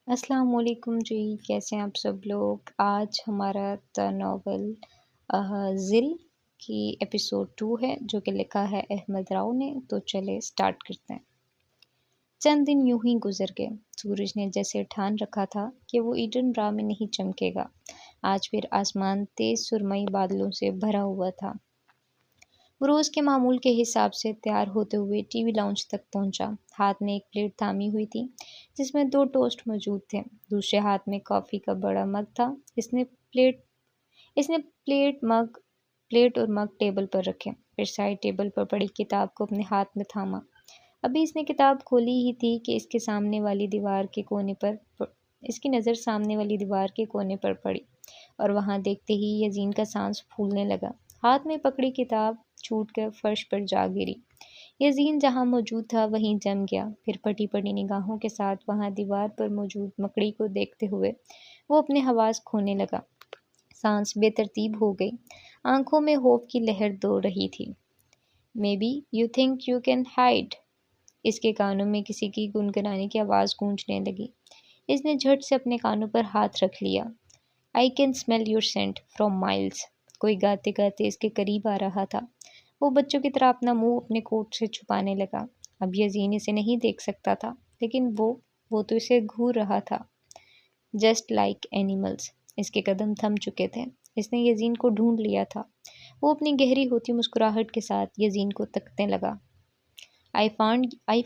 السلام علیکم جی، کیسے ہیں آپ سب لوگ؟ آج ہمارا ناول ذل کی ایپیسوڈ 2 ہے جو کہ لکھا ہے احمد راؤ نے۔ تو چلے سٹارٹ کرتے ہیں۔ چند دن یوں ہی گزر گئے۔ سورج نے جیسے ٹھان رکھا تھا کہ وہ ایڈن برا میں نہیں چمکے گا، آج پھر آسمان تیز سرمئی بادلوں سے بھرا ہوا تھا۔ وہ روز کے معمول کے حساب سے تیار ہوتے ہوئے ٹی وی لاؤنج تک پہنچا۔ ہاتھ میں ایک پلیٹ تھامی ہوئی تھی جس میں 2 ٹوسٹ موجود تھے، دوسرے ہاتھ میں کافی کا بڑا مگ تھا۔ اس نے پلیٹ اور مگ ٹیبل پر رکھے، پھر سائڈ ٹیبل پر پڑی کتاب کو اپنے ہاتھ میں تھاما۔ ابھی اس نے کتاب کھولی ہی تھی کہ اس کی نظر سامنے والی دیوار کے کونے پر پڑی، اور وہاں دیکھتے ہی یزین کا سانس پھولنے لگا۔ ہاتھ میں پکڑی کتاب چھوٹ کر فرش پر جا گری۔ یزین جہاں موجود تھا وہیں جم گیا، پھر پٹی پٹی نگاہوں کے ساتھ وہاں دیوار پر موجود مکڑی کو دیکھتے ہوئے وہ اپنے حواس کھونے لگا۔ سانس بے ترتیب ہو گئی، آنکھوں میں خوف کی لہر دوڑ رہی تھی۔ "Maybe you think you can hide." اس کے کانوں میں کسی کی گنگنانے کی آواز گونجنے لگی۔ اس نے جھٹ سے اپنے کانوں پر ہاتھ رکھ لیا۔ "I can smell your scent from miles." کوئی گاتے گاتے اس کے قریب آ رہا تھا۔ وہ بچوں کی طرح اپنا منہ اپنے کوٹ سے چھپانے لگا۔ اب یزین اسے نہیں دیکھ سکتا تھا، لیکن وہ تو اسے گھور رہا تھا۔ "Just like animals." اس کے قدم تھم چکے تھے۔ اس نے یزین کو ڈھونڈ لیا تھا۔ وہ اپنی گہری ہوتی مسکراہٹ کے ساتھ یزین کو تکنے لگا۔ I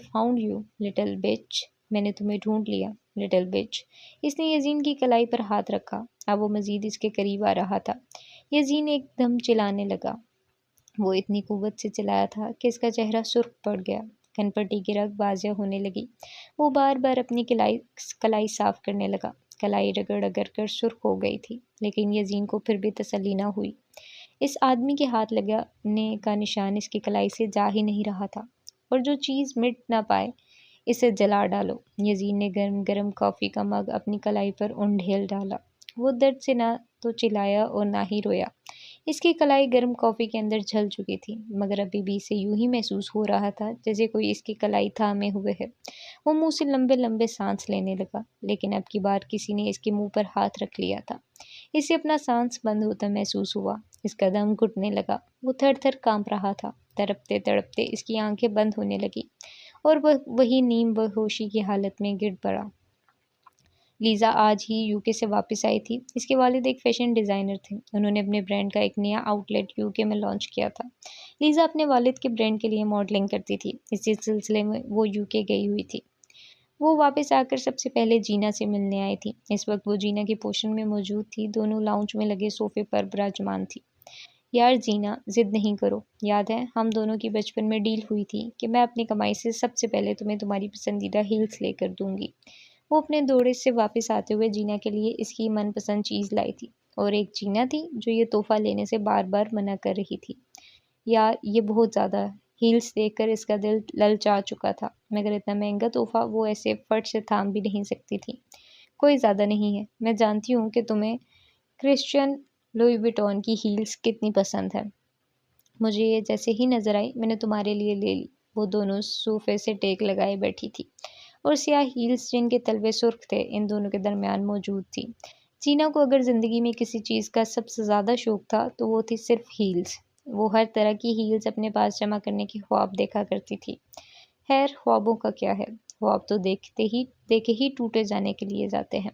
found you, little bitch." میں نے تمہیں ڈھونڈ لیا، little bitch۔ اس نے یزین کی کلائی پر ہاتھ رکھا۔ اب وہ مزید اس کے قریب آ رہا تھا۔ یزین ایک دم چلانے لگا۔ وہ اتنی قوت سے چلایا تھا کہ اس کا چہرہ سرخ پڑ گیا، کھنپٹی کی رگ واضح ہونے لگی۔ وہ بار بار اپنی کلائی صاف کرنے لگا۔ کلائی رگڑ رگڑ کر سرخ ہو گئی تھی، لیکن یزین کو پھر بھی تسلی نہ ہوئی۔ اس آدمی کے ہاتھ لگانے کا نشان اس کی کلائی سے جا ہی نہیں رہا تھا، اور جو چیز مٹ نہ پائے اسے جلا ڈالو۔ یزین نے گرم گرم کافی کا مگ اپنی کلائی پر انڈھیل ڈالا۔ وہ درد سے نہ تو چلایا اور نہ ہی رویا۔ اس کی کلائی گرم کافی کے اندر جل چکی تھی، مگر ابھی بھی اسے یوں ہی محسوس ہو رہا تھا جیسے کوئی اس کی کلائی تھامے ہوئے ہے۔ وہ منہ سے لمبے لمبے سانس لینے لگا، لیکن اب کی بار کسی نے اس کے منہ پر ہاتھ رکھ لیا تھا۔ اسے اپنا سانس بند ہوتا محسوس ہوا۔ اس کا دم گھٹنے لگا۔ وہ تھر تھر کانپ رہا تھا۔ تڑپتے تڑپتے اس کی آنکھیں بند ہونے لگی، اور وہ وہی نیم بے ہوشی کی حالت میں گر پڑا۔ لیزا آج ہی یوکے سے واپس آئی تھی۔ اس کے والد ایک فیشن ڈیزائنر تھے۔ انہوں نے اپنے برانڈ کا ایک نیا آؤٹ لیٹ یوکے میں لانچ کیا تھا۔ لیزا اپنے والد کے برانڈ کے لیے ماڈلنگ کرتی تھی۔ اسی سلسلے میں وہ یوکے گئی ہوئی تھی۔ وہ واپس آ کر سب سے پہلے جینا سے ملنے آئی تھی۔ اس وقت وہ جینا کی پوشن میں موجود تھی، دونوں لاؤنج میں لگے صوفے پر براجمان تھی۔ "یار جینا، ضد نہیں کرو۔ یاد ہے ہم دونوں کی بچپن میں ڈیل ہوئی تھی کہ میں اپنی کمائی سے سب سے پہلے تمہیں تمہاری پسندیدہ ہیلز لے کر دوں گی." وہ اپنے دورے سے واپس آتے ہوئے جینا کے لیے اس کی من پسند چیز لائی تھی، اور ایک جینا تھی جو یہ تحفہ لینے سے بار بار منع کر رہی تھی۔ یار یہ بہت زیادہ ہے۔ ہیلز دیکھ کر اس کا دل للچا چکا تھا، مگر اتنا مہنگا تحفہ وہ ایسے فٹ سے تھام بھی نہیں سکتی تھی۔ "کوئی زیادہ نہیں ہے، میں جانتی ہوں کہ تمہیں کرسچین لوئی وٹون کی ہیلز کتنی پسند ہے۔ مجھے یہ جیسے ہی نظر آئی میں نے تمہارے لیے لے لی." وہ دونوں صوفے سے ٹیک لگائے بیٹھی تھی، اور سیاہ ہیلز جن کے تلوے سرخ تھے ان دونوں کے درمیان موجود تھی۔ جینا کو اگر زندگی میں کسی چیز کا سب سے زیادہ شوق تھا تو وہ تھی صرف ہیلز۔ وہ ہر طرح کی ہیلز اپنے پاس جمع کرنے کے خواب دیکھا کرتی تھی۔ خیر خوابوں کا کیا ہے، خواب تو دیکھے ہی ٹوٹے جانے کے لیے جاتے ہیں۔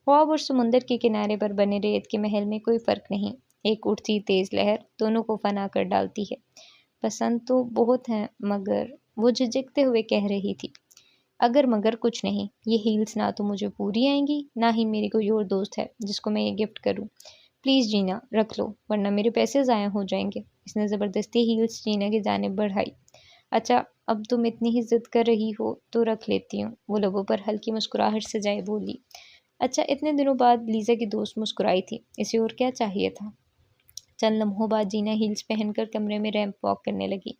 خواب اور سمندر کے کنارے پر بنے ریت کے محل میں کوئی فرق نہیں۔ ایک اٹھتی تیز لہر دونوں کو فنا کر ڈالتی ہے۔ "پسند تو بہت ہیں مگر..." وہ جھجکتے ہوئے کہہ رہی تھی۔ "اگر مگر کچھ نہیں، یہ ہیلز نہ تو مجھے پوری آئیں گی، نہ ہی میری کوئی اور دوست ہے جس کو میں یہ گفٹ کروں۔ پلیز جینا رکھ لو، ورنہ میرے پیسے ضائع ہو جائیں گے." اس نے زبردستی ہیلز جینا کی جانب بڑھائی۔ "اچھا اب تم اتنی ہی ضد کر رہی ہو تو رکھ لیتی ہوں." وہ لبوں پر ہلکی مسکراہٹ سجائے بولی۔ "اچھا." اتنے دنوں بعد لیزا کی دوست مسکرائی تھی۔ اسے اور کیا چاہیے تھا؟ چند لمحوں بعد جینا ہیلز پہن کر کمرے میں ریمپ واک کرنے لگی۔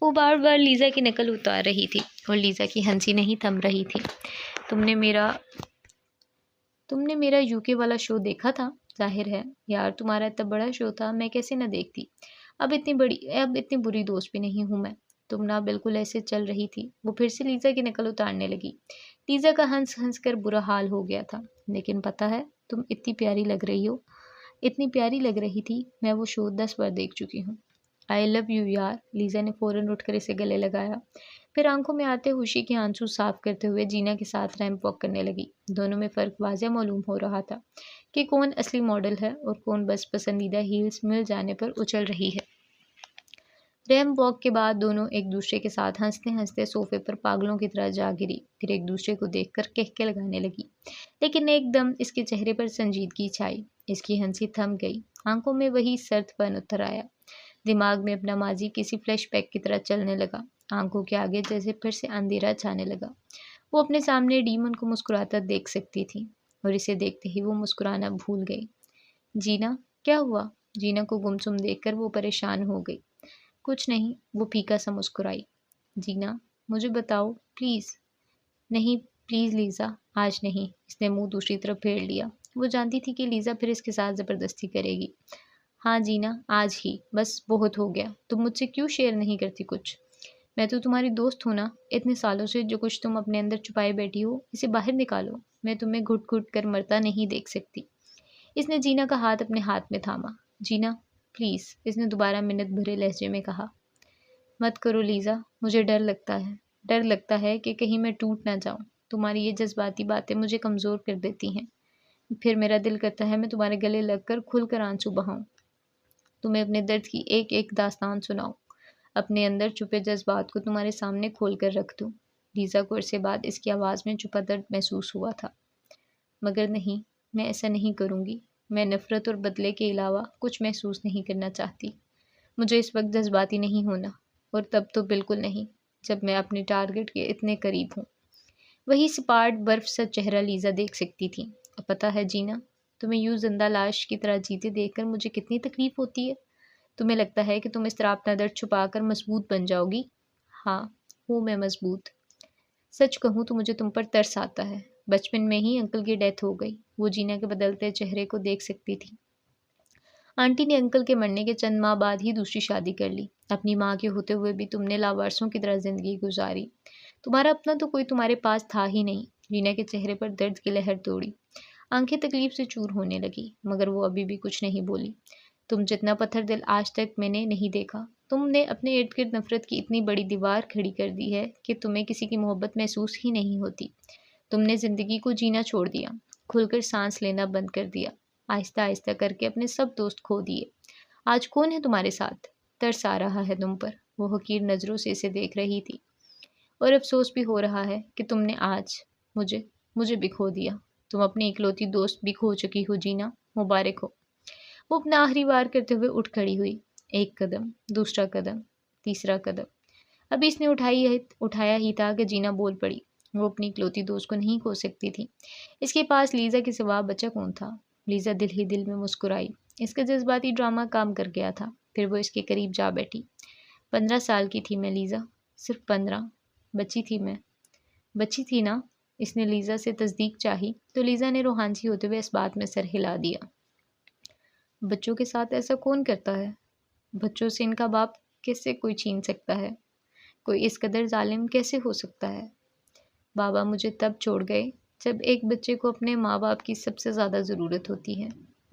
وہ بار بار لیزا کی نقل اتار رہی تھی، اور لیزا کی ہنسی نہیں تھم رہی تھی۔ تم نے میرا یوکے والا شو دیکھا تھا؟ ظاہر ہے یار تمہارا اتنا بڑا شو تھا، میں کیسے نہ دیکھتی۔ اب اتنی بری دوست بھی نہیں ہوں میں۔ تم نہ بالکل ایسے چل رہی تھی۔ وہ پھر سے لیزا کی نقل اتارنے لگی۔ لیزا کا ہنس ہنس کر برا حال ہو گیا تھا۔ لیکن پتہ ہے تم اتنی پیاری لگ رہی ہو، اتنی پیاری لگ رہی تھی، میں وہ شو 10 بار دیکھ چکی ہوں۔ آئی لو یو یار، لیزا نے فوراً اٹھ کر اسے گلے لگایا۔ پھر آنکھوں میں آتے خوشی کے آنسو صاف کرتے ہوئے جینا کے ساتھ ریمپ واک کرنے لگی۔ دونوں میں فرق واضح معلوم ہو رہا تھا کہ کون اصلی ماڈل ہے اور کون بس پسندیدہ ہیلز مل جانے پر اچل رہی ہے۔ ریمپ واک کے بعد دونوں ایک دوسرے کے ساتھ ہنستے ہنستے صوفے پر پاگلوں کی طرح جا گری، پھر ایک دوسرے کو دیکھ کر کہکے لگانے لگی۔ لیکن ایک دم اس کے چہرے پر سنجیدگی چھائی، اس کی ہنسی تھم گئی، آنکھوں میں وہی سرد پن اتر آیا، دماغ میں اپنا ماضی کسی فلیش بیک کی طرح چلنے لگا، آنکھوں کے آگے جیسے پھر سے اندھیرا چھانے لگا۔ وہ اپنے سامنے ڈیمن کو مسکراتا دیکھ سکتی تھی اور اسے دیکھتے ہی وہ مسکرانا بھول گئی۔ جینا، کیا ہوا؟ جینا کو گمسم دیکھ کر وہ پریشان ہو گئی۔ کچھ نہیں، وہ پھیکا سا مسکرائی۔ جینا، مجھے بتاؤ پلیز۔ نہیں پلیز لیزا، آج نہیں، اس نے منہ دوسری طرف پھیر لیا۔ وہ جانتی تھی کہ لیزا پھر اس کے ساتھ زبردستی کرے گی۔ ہاں جینا، آج ہی، بس بہت ہو گیا، تم مجھ سے کیوں شیئر نہیں کرتی کچھ؟ میں تو تمہاری دوست ہوں نا، اتنے سالوں سے جو کچھ تم اپنے اندر چھپائے بیٹھی ہو اسے باہر نکالو، میں تمہیں گھٹ گھٹ کر مرتا نہیں دیکھ سکتی۔ اس نے جینا کا ہاتھ اپنے ہاتھ میں تھاما۔ جینا پلیز، اس نے دوبارہ منت بھرے لہجے میں کہا۔ مت کرو لیزا، مجھے ڈر لگتا ہے کہ کہیں میں ٹوٹ نہ جاؤں، تمہاری یہ جذباتی باتیں مجھے کمزور کر دیتی ہیں، پھر میرا دل کرتا ہے میں تمہارے گلے لگ کر کھل کر آنسو بہاؤں، تمہیں اپنے درد کی ایک ایک داستان سناؤں، اپنے اندر چھپے جذبات کو تمہارے سامنے کھول کر رکھ دوں۔ لیزا کو عرصے بعد اس کی آواز میں چھپا درد محسوس ہوا تھا۔ مگر نہیں، میں ایسا نہیں کروں گی، میں نفرت اور بدلے کے علاوہ کچھ محسوس نہیں کرنا چاہتی، مجھے اس وقت جذباتی نہیں ہونا، اور تب تو بالکل نہیں جب میں اپنے ٹارگٹ کے اتنے قریب ہوں۔ وہی سپاٹ برف سا چہرہ لیزا دیکھ سکتی تھی۔ اب پتہ ہے جینا، تمہیں یوں زندہ لاش کی طرح جیتے دیکھ کر مجھے کتنی تکلیف ہوتی ہے۔ تمہیں لگتا ہے کہ تم اس طرح اپنا درد چھپا کر مضبوط بن جاؤ گی۔ ہاں، ہوں میں مضبوط۔ سچ کہوں تو مجھے تم پر ترس آتا ہے۔ بچپن میں ہی انکل کی ڈیتھ ہو گئی۔ وہ جینا کے بدلتے چہرے کو دیکھ سکتی تھی۔ آنٹی نے انکل کے مرنے کے چند ماہ بعد ہی دوسری شادی کر لی۔ اپنی ماں کے ہوتے ہوئے بھی تم نے لاوارثوں کی طرح زندگی گزاری۔ تمہارا اپنا تو کوئی تمہارے پاس تھا ہی نہیں۔ جینا کے چہرے پر درد کی لہر دوڑی، آنکھیں تکلیف سے چور ہونے لگی، مگر وہ ابھی بھی کچھ نہیں بولی۔ تم جتنا پتھر دل آج تک میں نے نہیں دیکھا۔ تم نے اپنے ارد گرد نفرت کی اتنی بڑی دیوار کھڑی کر دی ہے کہ تمہیں کسی کی محبت محسوس ہی نہیں ہوتی۔ تم نے زندگی کو جینا چھوڑ دیا، کھل کر سانس لینا بند کر دیا، آہستہ آہستہ کر کے اپنے سب دوست کھو دیے۔ آج کون ہے تمہارے ساتھ؟ ترس آ رہا ہے تم پر۔ وہ حقیر نظروں سے اسے دیکھ رہی تھی، اور افسوس بھی ہو رہا ہے کہ تم نے آج مجھے بھی کھو دیا۔ تم اپنی اکلوتی دوست بھی کھو چکی ہو جینا، مبارک ہو۔ وہ اپنا آخری وار کرتے ہوئے اٹھ کھڑی ہوئی۔ ایک قدم، دوسرا قدم، تیسرا قدم۔ ابھی اس نے اٹھایا ہی تھا کہ جینا بول پڑی۔ وہ اپنی اکلوتی دوست کو نہیں کھو سکتی تھی۔ اس کے پاس لیزا کے سوا بچا کون تھا؟ لیزا دل ہی دل میں مسکرائی۔ اس کا جذباتی ڈرامہ کام کر گیا تھا۔ پھر وہ اس کے قریب جا بیٹھی۔ 15 سال کی تھی میں لیزا، صرف 15۔ بچی تھی نا؟ اس نے لیزا سے تصدیق چاہی تو لیزا نے روحانسی ہوتے ہوئے اس بات میں سر ہلا دیا۔ بچوں کے ساتھ ایسا کون کرتا ہے؟ بچوں سے ان کا باپ کیسے کوئی چھین سکتا ہے؟ کوئی اس قدر ظالم کیسے ہو سکتا ہے؟ بابا مجھے تب چھوڑ گئے جب ایک بچے کو اپنے ماں باپ کی سب سے زیادہ ضرورت ہوتی ہے۔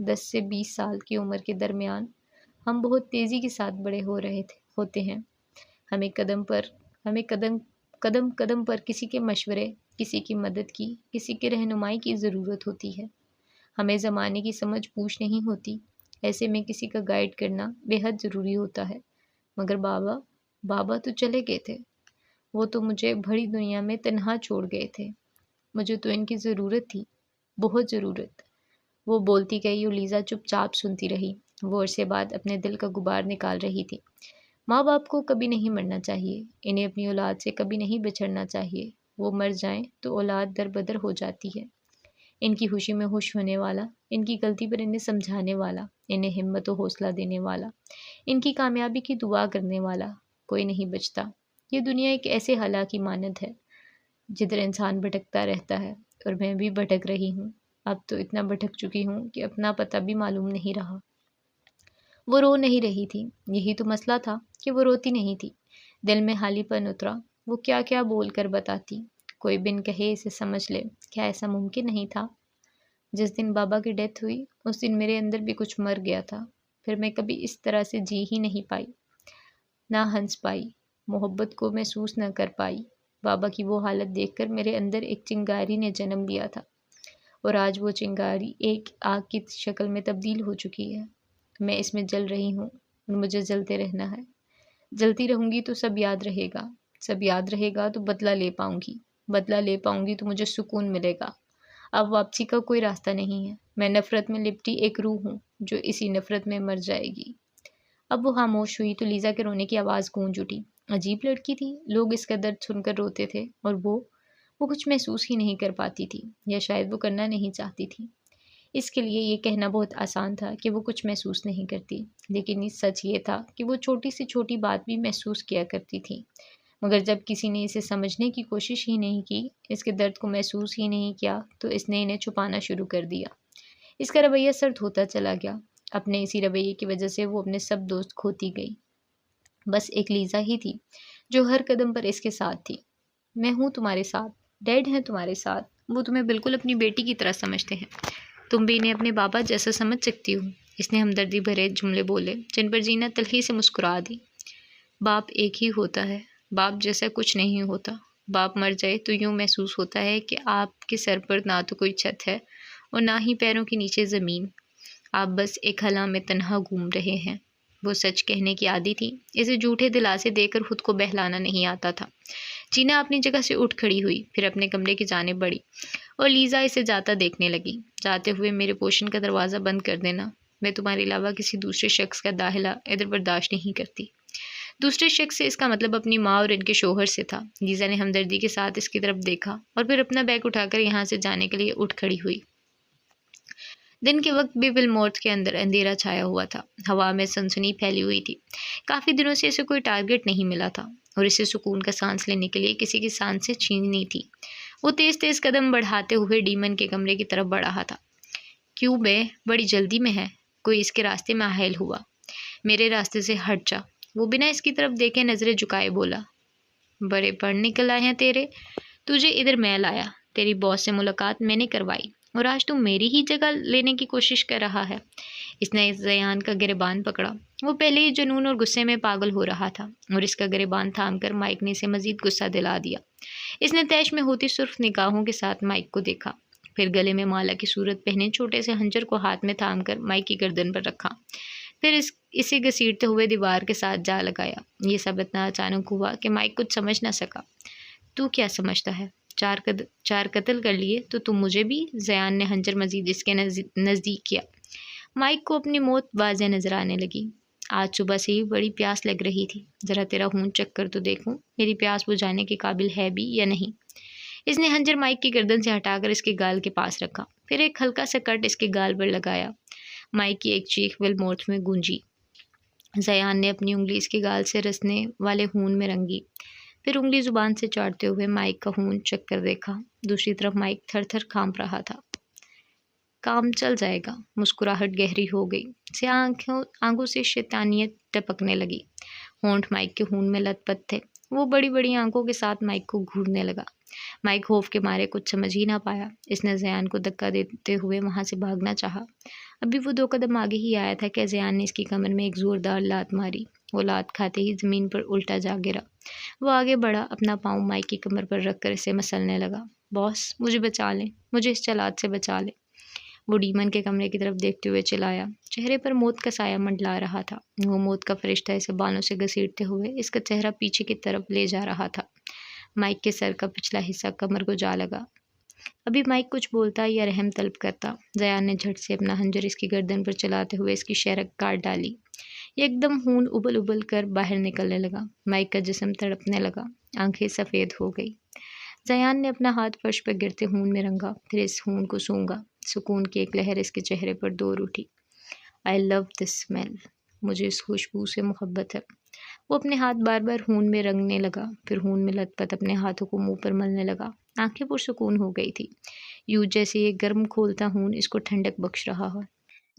10 سے 20 سال کی عمر کے درمیان ہم بہت تیزی کے ساتھ بڑے ہوتے ہیں۔ ہمیں قدم قدم پر کسی کے مشورے، کسی کی مدد کی، کسی کے رہنمائی کی ضرورت ہوتی ہے۔ ہمیں زمانے کی سمجھ بوجھ نہیں ہوتی، ایسے میں کسی کا گائیڈ کرنا بے حد ضروری ہوتا ہے۔ مگر بابا تو چلے گئے تھے، وہ تو مجھے بڑی دنیا میں تنہا چھوڑ گئے تھے۔ مجھے تو ان کی ضرورت تھی، بہت ضرورت۔ وہ بولتی گئی اور لیزا چپ چاپ سنتی رہی۔ وہ عرصے بعد اپنے دل کا غبار نکال رہی تھی۔ ماں باپ کو کبھی نہیں مرنا چاہیے، انہیں اپنی اولاد سے کبھی نہیں بچھڑنا چاہیے۔ وہ مر جائیں تو اولاد در بدر ہو جاتی ہے۔ ان کی خوشی میں خوش ہونے والا، ان کی غلطی پر انہیں سمجھانے والا، انہیں ہمت و حوصلہ دینے والا، ان کی کامیابی کی دعا کرنے والا کوئی نہیں بچتا۔ یہ دنیا ایک ایسے حلا کی مانند ہے جدھر انسان بھٹکتا رہتا ہے، اور میں بھی بھٹک رہی ہوں۔ اب تو اتنا بھٹک چکی ہوں کہ اپنا پتہ بھی معلوم نہیں رہا۔ وہ رو نہیں رہی تھی، یہی تو مسئلہ تھا کہ وہ روتی نہیں تھی۔ دل میں حالی پن اترا۔ وہ کیا کیا بول کر بتاتی، کوئی بن کہے اسے سمجھ لے۔ کیا ایسا ممکن نہیں تھا؟ جس دن بابا کی ڈیتھ ہوئی اس دن میرے اندر بھی کچھ مر گیا تھا۔ پھر میں کبھی اس طرح سے جی ہی نہیں پائی، نہ ہنس پائی، محبت کو محسوس نہ کر پائی۔ بابا کی وہ حالت دیکھ کر میرے اندر ایک چنگاری نے جنم لیا تھا، اور آج وہ چنگاری ایک آگ کی شکل میں تبدیل ہو چکی ہے۔ میں اس میں جل رہی ہوں اور مجھے جلتے رہنا ہے۔ جلتی رہوں گی تو سب یاد رہے گا، سب یاد رہے گا تو بدلہ لے پاؤں گی، بدلہ لے پاؤں گی تو مجھے سکون ملے گا۔ اب واپسی کا کوئی راستہ نہیں ہے۔ میں نفرت میں لپٹی ایک روح ہوں جو اسی نفرت میں مر جائے گی۔ اب وہ خاموش ہوئی تو لیزا کے رونے کی آواز گونج اٹھی۔ عجیب لڑکی تھی، لوگ اس کا درد سن کر روتے تھے اور وہ کچھ محسوس ہی نہیں کر پاتی تھی، یا شاید وہ کرنا نہیں چاہتی تھی۔ اس کے لیے یہ کہنا بہت آسان تھا کہ وہ کچھ محسوس نہیں کرتی، لیکن سچ یہ تھا کہ وہ چھوٹی سے چھوٹی بات بھی محسوس کیا کرتی تھی، مگر جب کسی نے اسے سمجھنے کی کوشش ہی نہیں کی، اس کے درد کو محسوس ہی نہیں کیا، تو اس نے انہیں چھپانا شروع کر دیا۔ اس کا رویہ سرد ہوتا چلا گیا۔ اپنے اسی رویے کی وجہ سے وہ اپنے سب دوست کھوتی گئی۔ بس ایک لیزا ہی تھی جو ہر قدم پر اس کے ساتھ تھی۔ میں ہوں تمہارے ساتھ، ڈیڈ ہیں تمہارے ساتھ، وہ تمہیں بالکل اپنی بیٹی کی طرح سمجھتے ہیں، تم بھی انہیں اپنے بابا جیسا سمجھ سکتی ہو۔ اس نے ہمدردی بھرے جملے بولے جن پر جینا تلخی سے مسکرا دی۔ باپ ایک ہی ہوتا ہے، باپ جیسا کچھ نہیں ہوتا۔ باپ مر جائے تو یوں محسوس ہوتا ہے کہ آپ کے سر پر نہ تو کوئی چھت ہے اور نہ ہی پیروں کے نیچے زمین، آپ بس ایک خلا میں تنہا گھوم رہے ہیں۔ وہ سچ کہنے کی عادی تھی، اسے جھوٹے دلاسے دے کر خود کو بہلانا نہیں آتا تھا۔ جینا اپنی جگہ سے اٹھ کھڑی ہوئی، پھر اپنے کمرے کی جانب بڑھی اور لیزا اسے جاتا دیکھنے لگی۔ جاتے ہوئے میرے پوشن کا دروازہ بند کر دینا، میں تمہارے علاوہ کسی دوسرے شخص کا داخلہ ادھر برداشت نہیں کرتی۔ دوسرے شخص سے اس کا مطلب اپنی ماں اور ان کے شوہر سے تھا۔ لیزا نے ہمدردی کے ساتھ اس کی طرف دیکھا اور پھر اپنا بیگ اٹھا کر یہاں سے جانے کے لیے اٹھ کھڑی ہوئی۔ دن کے وقت بھی ولمورتھ کے اندر اندھیرا چھایا ہوا تھا، ہوا میں سنسنی پھیلی ہوئی تھی۔ کافی دنوں سے اسے کوئی ٹارگٹ نہیں ملا تھا اور اسے سکون کا سانس لینے کے لیے کسی کی سانسیں چھیننی تھی۔ وہ تیز تیز قدم بڑھاتے ہوئے ڈیمن کے کمرے کی طرف بڑھ رہا تھا۔ کیوں بے، بڑی جلدی میں ہے؟ کوئی اس کے راستے میں حائل ہوا۔ میرے راستے سے ہٹ جا، وہ بنا اس کی طرف دیکھے نظریں جھکائے بولا۔ بڑے پڑھ نکل آئے ہیں تیرے، تجھے ادھر میں لایا، تیری باس سے ملاقات میں نے کروائی اور آج تم میری ہی جگہ لینے کی کوشش کر رہا ہے۔ اس نے زیان کا گریبان پکڑا۔ وہ پہلے ہی جنون اور غصے میں پاگل ہو رہا تھا اور اس کا گریبان تھام کر مائک نے اسے مزید غصہ دلا دیا۔ اس نے طیش میں ہوتی سرخ نگاہوں کے ساتھ مائک کو دیکھا، پھر گلے میں مالا کی صورت پہنے چھوٹے سے خنجر کو ہاتھ میں تھام کر مائک کی گردن پر رکھا، پھر اسے گھسیٹتے ہوئے دیوار کے ساتھ جا لگایا۔ یہ سب اتنا اچانک ہوا کہ مائک کچھ سمجھ نہ سکا۔ تو کیا سمجھتا ہے؟ چار قتل کر لیے تو تم مجھے بھی؟ زیان نے خنجر مزید اس کے نزدیک کیا۔ مائک کو اپنی موت واضح نظر آنے لگی۔ آج صبح سے ہی بڑی پیاس لگ رہی تھی، ذرا تیرا خون چکھ کر تو دیکھوں میری پیاس بجھانے کے قابل ہے بھی یا نہیں۔ اس نے خنجر مائک کی گردن سے ہٹا کر اس کے گال کے پاس رکھا، پھر ایک ہلکا سا کٹ اس کے گال پر لگایا۔ مائک کی ایک چیخ ولمورتھ میں گونجی۔ زیان نے اپنی انگلی اس کے گال سے رسنے والے خون میں رنگی، پھر انگلی زبان سے چاٹتے ہوئے مائک کا خون چکھ کر دیکھا۔ دوسری طرف مائک تھر تھر کانپ رہا تھا۔ کام چل جائے گا۔ مسکراہٹ گہری ہو گئی، سیاہ آنکھوں سے شیطانیت ٹپکنے لگی، ہونٹ مائک کے خون میں لت پت تھے۔ وہ بڑی بڑی آنکھوں کے ساتھ مائک کو گھورنے لگا۔ مائک خوف کے مارے کچھ سمجھ ہی نہ پایا۔ اس نے زیان کو دھکا دیتے ہوئے وہاں سے بھاگنا چاہا۔ ابھی وہ 2 قدم آگے ہی آیا تھا کہ زیان نے اس کی کمر میں ایک زوردار لات ماری۔ وہ لات کھاتے ہی زمین پر الٹا جا گرا۔ وہ آگے بڑھا، اپنا پاؤں مائک کی کمر پر رکھ کر اسے مسلنے لگا۔ باس، مجھے بچا لیں، مجھے اس چلات سے بچا لیں، وہ ڈیمن کے کمرے کی طرف دیکھتے ہوئے چلایا۔ چہرے پر موت کا سایہ منڈلا رہا تھا۔ وہ موت کا فرشتہ اسے بالوں سے گھسیٹتے ہوئے اس کا چہرہ پیچھے کی طرف لے جا رہا تھا۔ مائک کے سر کا پچھلا حصہ کمر کو جا لگا۔ ابھی مائک کچھ بولتا یا رحم طلب کرتا، زیان نے جھٹ سے اپنا خنجر اس کی گردن پر چلاتے ہوئے اس کی شہرک کاٹ ڈالی۔ ایک دم خون ابل ابل کر باہر نکلنے لگا۔ مائک کا جسم تڑپنے لگا، آنکھیں سفید ہو گئی۔ زیان نے اپنا ہاتھ فرش پر گرتے خون میں رنگا، پھر اس خون کو سونگا۔ سکون کی ایک لہر اس کے چہرے پر دور اٹھی۔ I love this smell، مجھے اس خوشبو سے محبت ہے۔ وہ اپنے ہاتھ بار بار خون میں رنگنے لگا، پھر خون میں لت پت اپنے ہاتھوں کو منہ پر ملنے لگا۔ آنکھیں پرسکون ہو گئی تھی، یوں جیسے یہ گرم کھولتا خون اس کو ٹھنڈک بخش رہا ہو۔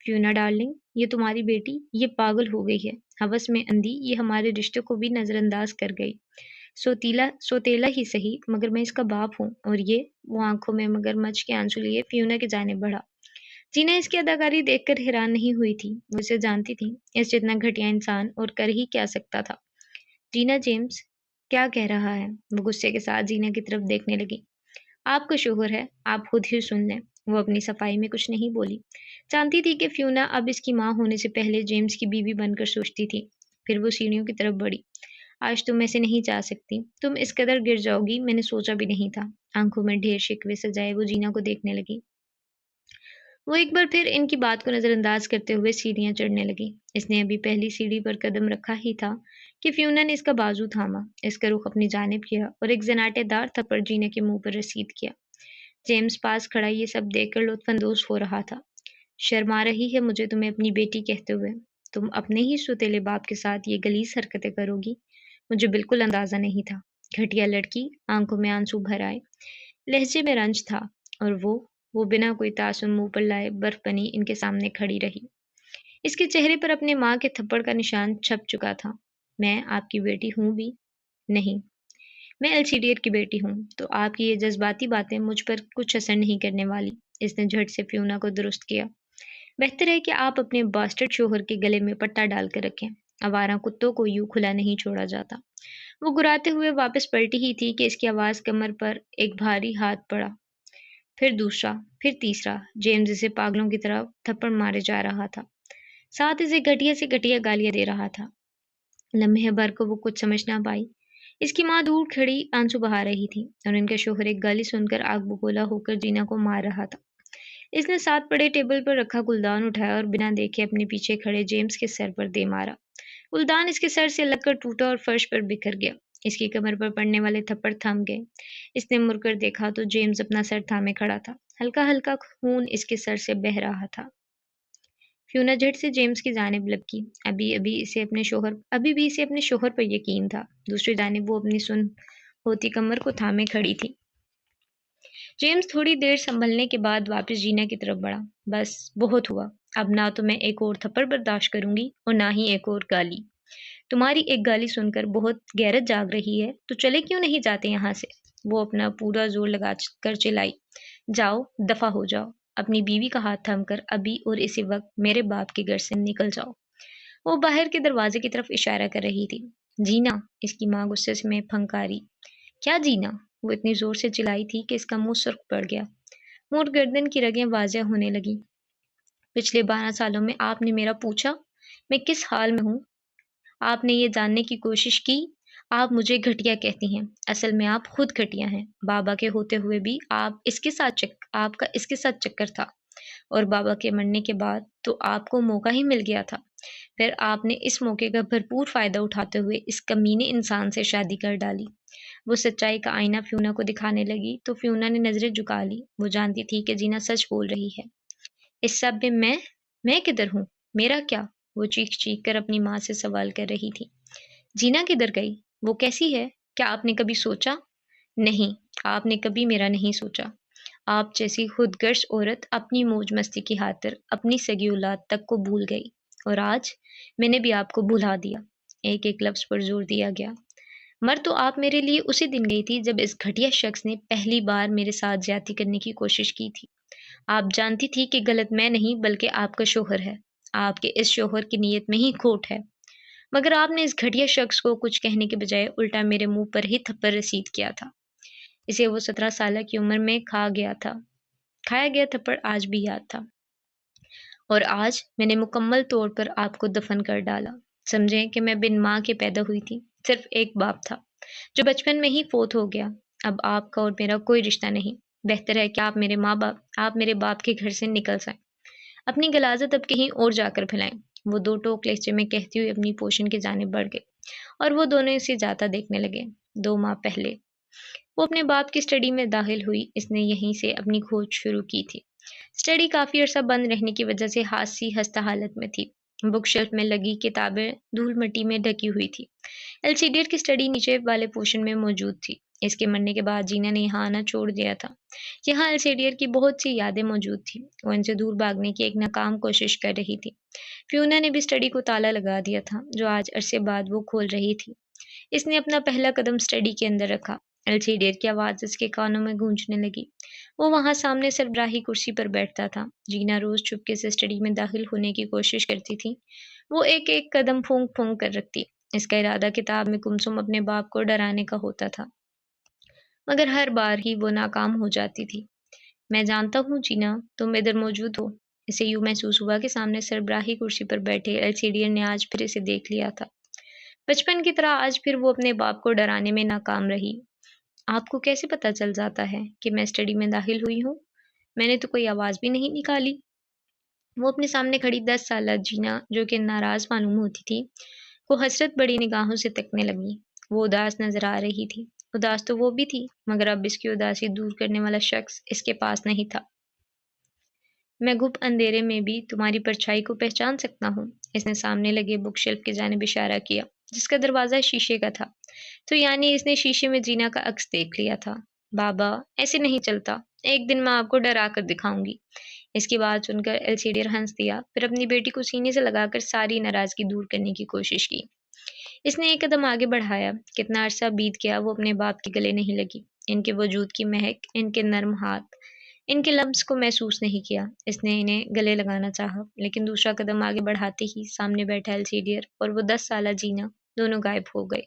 فیونا ڈارلنگ، یہ تمہاری بیٹی، یہ پاگل ہو گئی ہے، ہوس میں اندھی، یہ ہمارے رشتے کو بھی نظر انداز کر گئی۔ سوتیلا ہی صحیح، مگر میں اس کا باپ ہوں، اور یہ، وہ آنکھوں میں مگرمچھ کے آنسو لیے فیونا کی جانب بڑھا۔ جینا اس کی اداکاری دیکھ کر حیران نہیں ہوئی تھی، وہ اسے جانتی تھی، اس جتنا گھٹیا انسان اور کر ہی کیا سکتا تھا۔ جینا، جیمز کیا کہہ رہا ہے؟ وہ غصے کے ساتھ جینا کی طرف دیکھنے لگی۔ آپ کا شوہر ہے، آپ خود ہی سن لیں۔ وہ اپنی صفائی میں کچھ نہیں بولی، جانتی تھی کہ فیونا اب اس کی ماں ہونے سے پہلے جیمز کی بیوی بن کر سوچتی تھی۔ پھر وہ سیڑھیوں کی طرف بڑھی۔ آج تم ایسے نہیں جا سکتی، تم اس قدر گر جاؤ گی، میں نے سوچا بھی نہیں تھا۔ آنکھوں میں ڈھیر شکوے سجائے وہ جینا کو دیکھنے لگی۔ وہ ایک بار پھر ان کی بات کو نظر انداز کرتے ہوئے سیڑھیاں چڑھنے لگی۔ اس نے ابھی پہلی سیڑھی پر قدم رکھا ہی تھا کہ فیونا نے اس کا بازو تھاما، اس کا رخ اپنی جانب کیا اور ایک زناٹے دار تھپڑ جینا کے منہ پر رسید کیا۔ جیمز پاس کھڑا یہ سب دیکھ کر لطف اندوز ہو رہا تھا۔ شرم آ رہی ہے مجھے تمہیں اپنی بیٹی کہتے ہوئے، تم اپنے ہی سوتیلے باپ کے ساتھ یہ غلیظ حرکتیں کرو گی؟ مجھے بالکل اندازہ نہیں تھا۔ گھٹیا لڑکی، آنکھوں میں آنسو بھر آئے، لہجے میں رنج تھا، اور وہ بنا کوئی تعصب منہ پر لائے برف بنی ان کے سامنے کھڑی رہی۔ اس کے چہرے پر اپنے ماں کے تھپڑ کا نشان چھپ چکا تھا۔ میں آپ کی بیٹی ہوں بھی نہیں، میں السیڈیر کی بیٹی ہوں، تو آپ کی یہ جذباتی باتیں مجھ پر کچھ اثر نہیں کرنے والی۔ اس نے جھٹ سے فیونا کو درست کیا۔ بہتر ہے کہ آپ اپنے باسٹرڈ شوہر کے گلے میں پٹا ڈال کر رکھیں، آوارہ کتوں کو یوں کھلا نہیں چھوڑا جاتا۔ وہ گراتے ہوئے واپس پلٹی ہی تھی کہ اس کی آواز کمر پر ایک بھاری ہاتھ پڑا، پھر دوسرا، پھر تیسرا۔ جیمز اسے پاگلوں کی طرح تھپڑ مارے جا رہا تھا، ساتھ اسے گھٹیا سے گھٹیا گالیاں دے رہا تھا۔ لمحے بھر کو وہ کچھ سمجھ نہ پائی۔ اس کی ماں دور کھڑی آنسو بہا رہی تھی، اور ان کا شوہر ایک گالی سن کر آگ بگولا ہو کر جینا کو مار رہا تھا۔ اس نے ساتھ پڑے ٹیبل پر رکھا گلدان اٹھایا اور بنا دیکھے اپنے پیچھے کھڑے جیمز کے سر پر دے مارا۔ گلدان اس کے سر سے لگ کر ٹوٹا اور فرش پر بکھر گیا۔ اس کی کمر پر پڑنے والے تھپڑ تھم گئے۔ اس نے مڑ کر دیکھا تو جیمز اپنا سر تھامے کھڑا تھا، ہلکا ہلکا خون اس کے سر سے بہہ رہا تھا۔ فیونا جھٹ سے جیمز کی جانب لپکی۔ ابھی بھی اسے اپنے شوہر پر یقین تھا۔ دوسری جانب وہ اپنی سن ہوتی کمر کو تھامے کھڑی تھی۔ جیمز تھوڑی دیر سنبھلنے کے بعد واپس جینا کی طرف بڑھا۔ بس، بہت ہوا، اب نہ تو میں ایک اور تھپڑ برداشت کروں گی اور نہ ہی ایک اور گالی۔ تمہاری ایک گالی سن کر بہت غیرت جاگ رہی ہے تو چلے کیوں نہیں جاتے یہاں سے؟ وہ اپنا پورا زور لگا کر چلائی۔ جاؤ، دفع ہو جاؤ، اپنی بیوی کا ہاتھ تھام کر ابھی اور اسی وقت میرے باپ کے گھر سے نکل جاؤ۔ وہ باہر کے دروازے کی طرف اشارہ کر رہی تھی۔ جینا، اس کی ماں غصے میں پھنکاری۔ کیا جینا؟ وہ اتنی زور سے چلائی تھی کہ اس کا منہ سرخ پڑ گیا، منہ گردن کی رگیں واضح ہونے لگیں۔ پچھلے 12 سالوں میں آپ نے میرا پوچھا میں کس حال میں ہوں؟ آپ نے یہ جاننے کی کوشش کی؟ آپ مجھے گھٹیا کہتی ہیں، اصل میں آپ خود گھٹیا ہیں۔ بابا کے ہوتے ہوئے بھی آپ کا اس کے ساتھ چکر تھا، اور بابا کے مرنے کے بعد تو آپ کو موقع ہی مل گیا تھا۔ پھر آپ نے اس موقع کا بھرپور فائدہ اٹھاتے ہوئے اس کمینے انسان سے شادی کر ڈالی۔ وہ سچائی کا آئینہ فیونا کو دکھانے لگی تو فیونا نے نظریں جھکا لی۔ وہ جانتی تھی کہ جینا سچ بول رہی ہے۔ اس سب میں میں کدھر ہوں؟ میرا کیا؟ وہ چیخ چیخ کر اپنی ماں سے سوال کر رہی تھی۔ جینا کدھر گئی؟ وہ کیسی ہے؟ کیا آپ نے کبھی سوچا؟ نہیں، آپ نے کبھی میرا نہیں سوچا۔ آپ جیسی خود غرض عورت اپنی موج مستی کی خاطر اپنی سگی اولاد تک کو بھول گئی، اور آج میں نے بھی آپ کو بھلا دیا۔ ایک ایک لفظ پر زور دیا گیا۔ مر تو آپ میرے لیے اسی دن گئی تھی جب اس گھٹیا شخص نے پہلی بار میرے ساتھ زیادتی کرنے کی کوشش کی تھی۔ آپ جانتی تھی کہ غلط میں نہیں بلکہ آپ کا شوہر ہے، آپ کے اس شوہر کی نیت میں ہی کھوٹ ہے، مگر آپ نے اس گھٹیا شخص کو کچھ کہنے کے بجائے الٹا میرے منہ پر ہی تھپڑ رسید کیا تھا۔ اسے وہ 17 سالہ کی عمر میں کھایا گیا تھپڑ آج بھی یاد تھا، اور آج میں نے مکمل طور پر آپ کو دفن کر ڈالا۔ سمجھیں کہ میں بن ماں کے پیدا ہوئی تھی، صرف ایک باپ تھا جو بچپن میں ہی فوت ہو گیا۔ اب آپ کا اور میرا کوئی رشتہ نہیں۔ بہتر ہے کہ آپ میرے باپ کے گھر سے نکل جائیں، اپنی غلاظت اب کہیں اور جا کر پھیلائیں۔ وہ دو ٹوک لہجے میں کہتی ہوئی اپنی پوشن کی جانب بڑھ گئے، اور وہ دونوں اسے جاتا دیکھنے لگے۔ 2 ماہ پہلے وہ اپنے باپ کی اسٹڈی میں داخل ہوئی۔ اس نے یہیں سے اپنی کھوج شروع کی تھی۔ اسٹڈی کافی عرصہ بند رہنے کی وجہ سے ہستہ حالت میں تھی۔ بک شیلف میں لگی کتابیں دھول مٹی میں ڈھکی ہوئی تھی۔ السیڈیر کی اسٹڈی نیچے والے پورشن میں موجود تھی۔ اس کے مرنے کے بعد جینا نے یہاں آنا چھوڑ دیا تھا۔ یہاں السیڈیر کی بہت سی یادیں موجود تھیں۔ وہ ان سے دور بھاگنے کی ایک ناکام کوشش کر رہی تھی۔ فیونا نے بھی اسٹڈی کو تالا لگا دیا تھا جو آج عرصے بعد وہ کھول رہی تھی۔ اس نے اپنا پہلا قدم اسٹڈی کے اندر رکھا۔ السیڈیر کی آواز اس کے کانوں میں گونجنے لگی۔ وہ وہاں سامنے سربراہی کرسی پر بیٹھتا تھا۔ جینا روز چپکے سے اسٹڈی میں داخل ہونے کی کوشش کرتی تھی۔ وہ ایک ایک قدم پھونک پھونک کر رکھتی۔ اس کا ارادہ کتاب میں گمسم اپنے باپ کو ڈرانے کا ہوتا تھا، مگر ہر بار ہی وہ ناکام ہو جاتی تھی۔ میں جانتا ہوں جینا، تم ادھر موجود ہو۔ اسے یوں محسوس ہوا کہ سامنے سربراہی کرسی پر بیٹھے السیڈیر نے آج پھر اسے دیکھ لیا تھا۔ بچپن کی طرح آج پھر وہ اپنے باپ کو ڈرانے میں ناکام رہی۔ آپ کو کیسے پتہ چل جاتا ہے کہ میں اسٹڈی میں داخل ہوئی ہوں؟ میں نے تو کوئی آواز بھی نہیں نکالی۔ وہ اپنے سامنے کھڑی 10 سالہ جینا، جو کہ ناراض معلوم ہوتی تھی، کو حسرت بڑی نگاہوں سے تکنے لگی۔ وہ اداس نظر آ رہی تھی۔ اداس تو وہ بھی تھی، مگر اب اس کی اداسی دور کرنے والا شخص اس کے پاس نہیں تھا۔ میں گھپ اندھیرے میں بھی تمہاری پرچھائی کو پہچان سکتا ہوں۔ اس نے سامنے لگے بک شیلف کی جانب اشارہ کیا، جس کا دروازہ شیشے کا تھا۔ تو یعنی اس نے شیشے میں جینا کا عکس دیکھ لیا تھا۔ بابا، ایسے نہیں چلتا۔ ایک دن میں آپ کو ڈرا کر دکھاؤں گی۔ اس کی بات سن کر السیڈیر ہنس دیا، پھر اپنی بیٹی کو سینے سے لگا کر ساری ناراضگی دور کرنے کی کوشش کی۔ اس نے ایک قدم آگے بڑھایا۔ کتنا عرصہ بیت گیا وہ اپنے باپ کے گلے نہیں لگی۔ ان کے وجود کی مہک، ان کے نرم ہاتھ، ان کے لمس کو محسوس نہیں کیا۔ اس نے انہیں گلے لگانا چاہا، لیکن دوسرا قدم آگے بڑھاتے ہی سامنے بیٹھا السیڈیر اور وہ 10 سالہ جینا دونوں غائب ہو گئے۔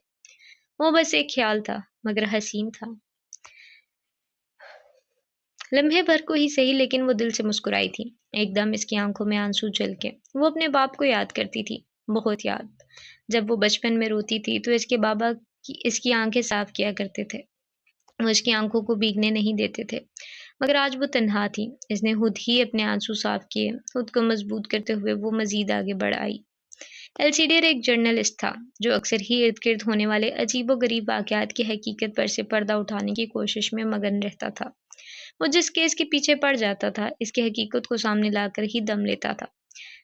وہ بس ایک خیال تھا، مگر حسین تھا۔ لمحے بھر کو ہی صحیح، لیکن وہ دل سے مسکرائی تھی۔ ایک دم اس کی آنکھوں میں آنسو جھل کے وہ اپنے باپ کو یاد کرتی تھی، بہت یاد۔ جب وہ بچپن میں روتی تھی تو اس کے بابا اس کی آنکھیں صاف کیا کرتے تھے۔ وہ اس کی آنکھوں کو بھیگنے نہیں دیتے تھے، مگر آج وہ تنہا تھی۔ اس نے خود ہی اپنے آنسو صاف کیے۔ خود کو مضبوط کرتے ہوئے وہ مزید آگے بڑھ آئی۔ السیڈیر ایک جرنلسٹ تھا جو اکثر ہی ارد گرد ہونے والے عجیب و غریب واقعات کی حقیقت پر سے پردہ اٹھانے کی کوشش میں مگن رہتا تھا۔ وہ جس کیس کے پیچھے پڑ جاتا تھا، اس کی حقیقت کو سامنے لا کر ہی دم لیتا تھا۔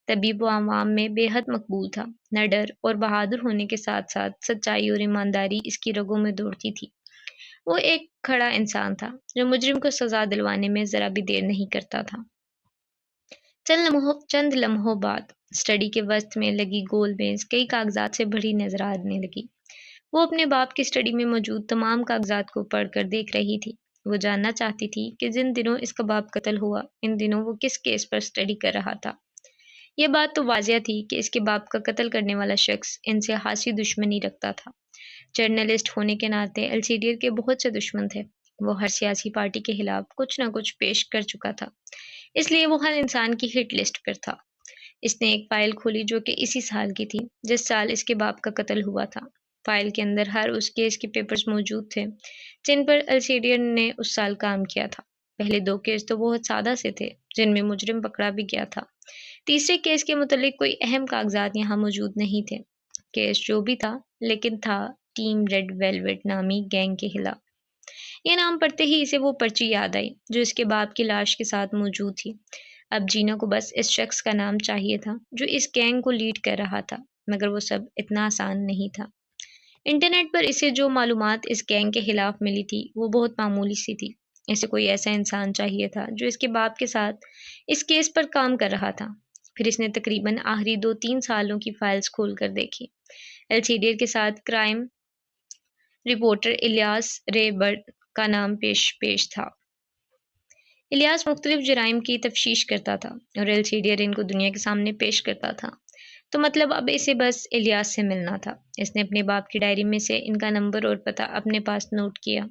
تبھی وہ عوام میں بے حد مقبول تھا۔ نڈر اور بہادر ہونے کے ساتھ ساتھ سچائی اور ایمانداری اس کی رگوں میں دوڑتی تھی۔ وہ ایک کھڑا انسان تھا جو مجرم کو سزا دلوانے میں ذرا بھی دیر نہیں کرتا تھا۔ چند لمحوں بعد اسٹڈی کے وسط میں لگی گول میز کئی کاغذات سے بھری نظر آنے لگی۔ وہ اپنے باپ کی اسٹڈی میں موجود تمام کاغذات کو پڑھ کر دیکھ رہی تھی۔ وہ جاننا چاہتی تھی کہ جن دنوں اس کا باپ قتل ہوا، ان دنوں وہ کس کیس پر اسٹڈی کر رہا تھا۔ یہ بات تو واضح تھی کہ اس کے باپ کا قتل کرنے والا شخص ان سے خاصی دشمنی رکھتا تھا۔ جرنلسٹ ہونے کے ناطے السیڈیر کے بہت سے دشمن تھے۔ وہ ہر سیاسی پارٹی کے خلاف کچھ نہ کچھ پیش کر چکا تھا، اس لیے وہ ہر انسان کی ہٹ لسٹ پر تھا۔ اس نے ایک فائل کھولی جو کہ اسی سال کی تھی جس سال اس کے باپ کا قتل ہوا تھا۔ فائل کے اندر ہر اس کیس کے پیپرز موجود تھے جن پر السیڈیر نے اس سال کام کیا تھا۔ پہلے 2 کیس تو بہت سادہ سے تھے، جن میں مجرم پکڑا بھی گیا تھا۔ تیسرے کیس کے متعلق کوئی اہم کاغذات یہاں موجود نہیں تھے۔ کیس جو بھی تھا، لیکن تھا ٹیم ریڈ ویلویٹ نامی گینگ کے خلاف۔ یہ نام پڑھتے ہی اسے وہ پرچی یاد آئی جو اس کے باپ کی لاش کے ساتھ موجود تھی۔ اب جینا کو بس اس شخص کا نام چاہیے تھا جو اس گینگ کو لیڈ کر رہا تھا، مگر وہ سب اتنا آسان نہیں تھا۔ انٹرنیٹ پر اسے جو معلومات اس گینگ کے خلاف ملی تھی وہ بہت معمولی سی تھی۔ اسے کوئی ایسا انسان چاہیے تھا جو اس کے باپ کے ساتھ اس کیس پر کام کر رہا تھا۔ پھر اس نے تقریباً آخری 2-3 سالوں کی فائلز کھول کر دیکھی۔ السیڈیر کے ساتھ کرائم رپورٹر الیاس رے برڈ کا نام پیش تھا۔ الیاس مختلف جرائم کی تفتیش کرتا تھا اور السیڈیر ان کو دنیا کے سامنے پیش کرتا تھا۔ تو مطلب اب اسے بس الیاس سے ملنا تھا۔ اس نے اپنے باپ کی ڈائری میں سے ان کا نمبر اور پتہ اپنے پاس نوٹ کیا۔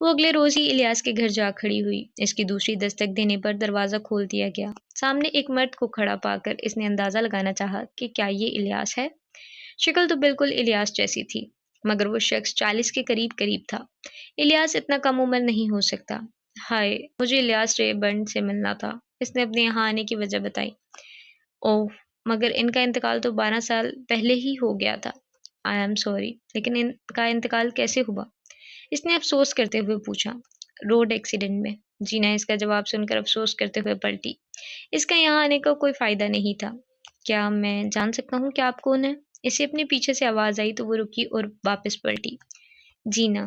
وہ اگلے روز ہی الیاس کے گھر جا کھڑی ہوئی۔ اس کی دوسری دستک دینے پر دروازہ کھول دیا گیا۔ سامنے ایک مرد کو کھڑا پا کر اس نے اندازہ لگانا چاہا کہ کیا یہ الیاس ہے؟ شکل تو بالکل الیاس جیسی تھی، مگر وہ شخص 40 کے قریب تھا۔ الیاس اتنا کم عمر نہیں ہو سکتا۔ ہائے، مجھے الیاس رے برن سے ملنا تھا۔ اس نے اپنے یہاں آنے کی وجہ بتائی۔ اوہ، مگر ان کا انتقال تو 12 سال پہلے ہی ہو گیا تھا۔ آئی ایم سوری، لیکن ان کا انتقال کیسے ہوا؟ اس نے افسوس کرتے ہوئے پوچھا۔ روڈ ایکسیڈنٹ میں۔ جینا اس کا جواب سن کر افسوس کرتے ہوئے پلٹی۔ اس کا یہاں آنے کا کوئی فائدہ نہیں تھا۔ کیا میں جان سکتا ہوں کہ آپ کون ہیں؟ اسے اپنے پیچھے سے آواز آئی تو وہ رکی اور واپس پلٹی۔ جینا،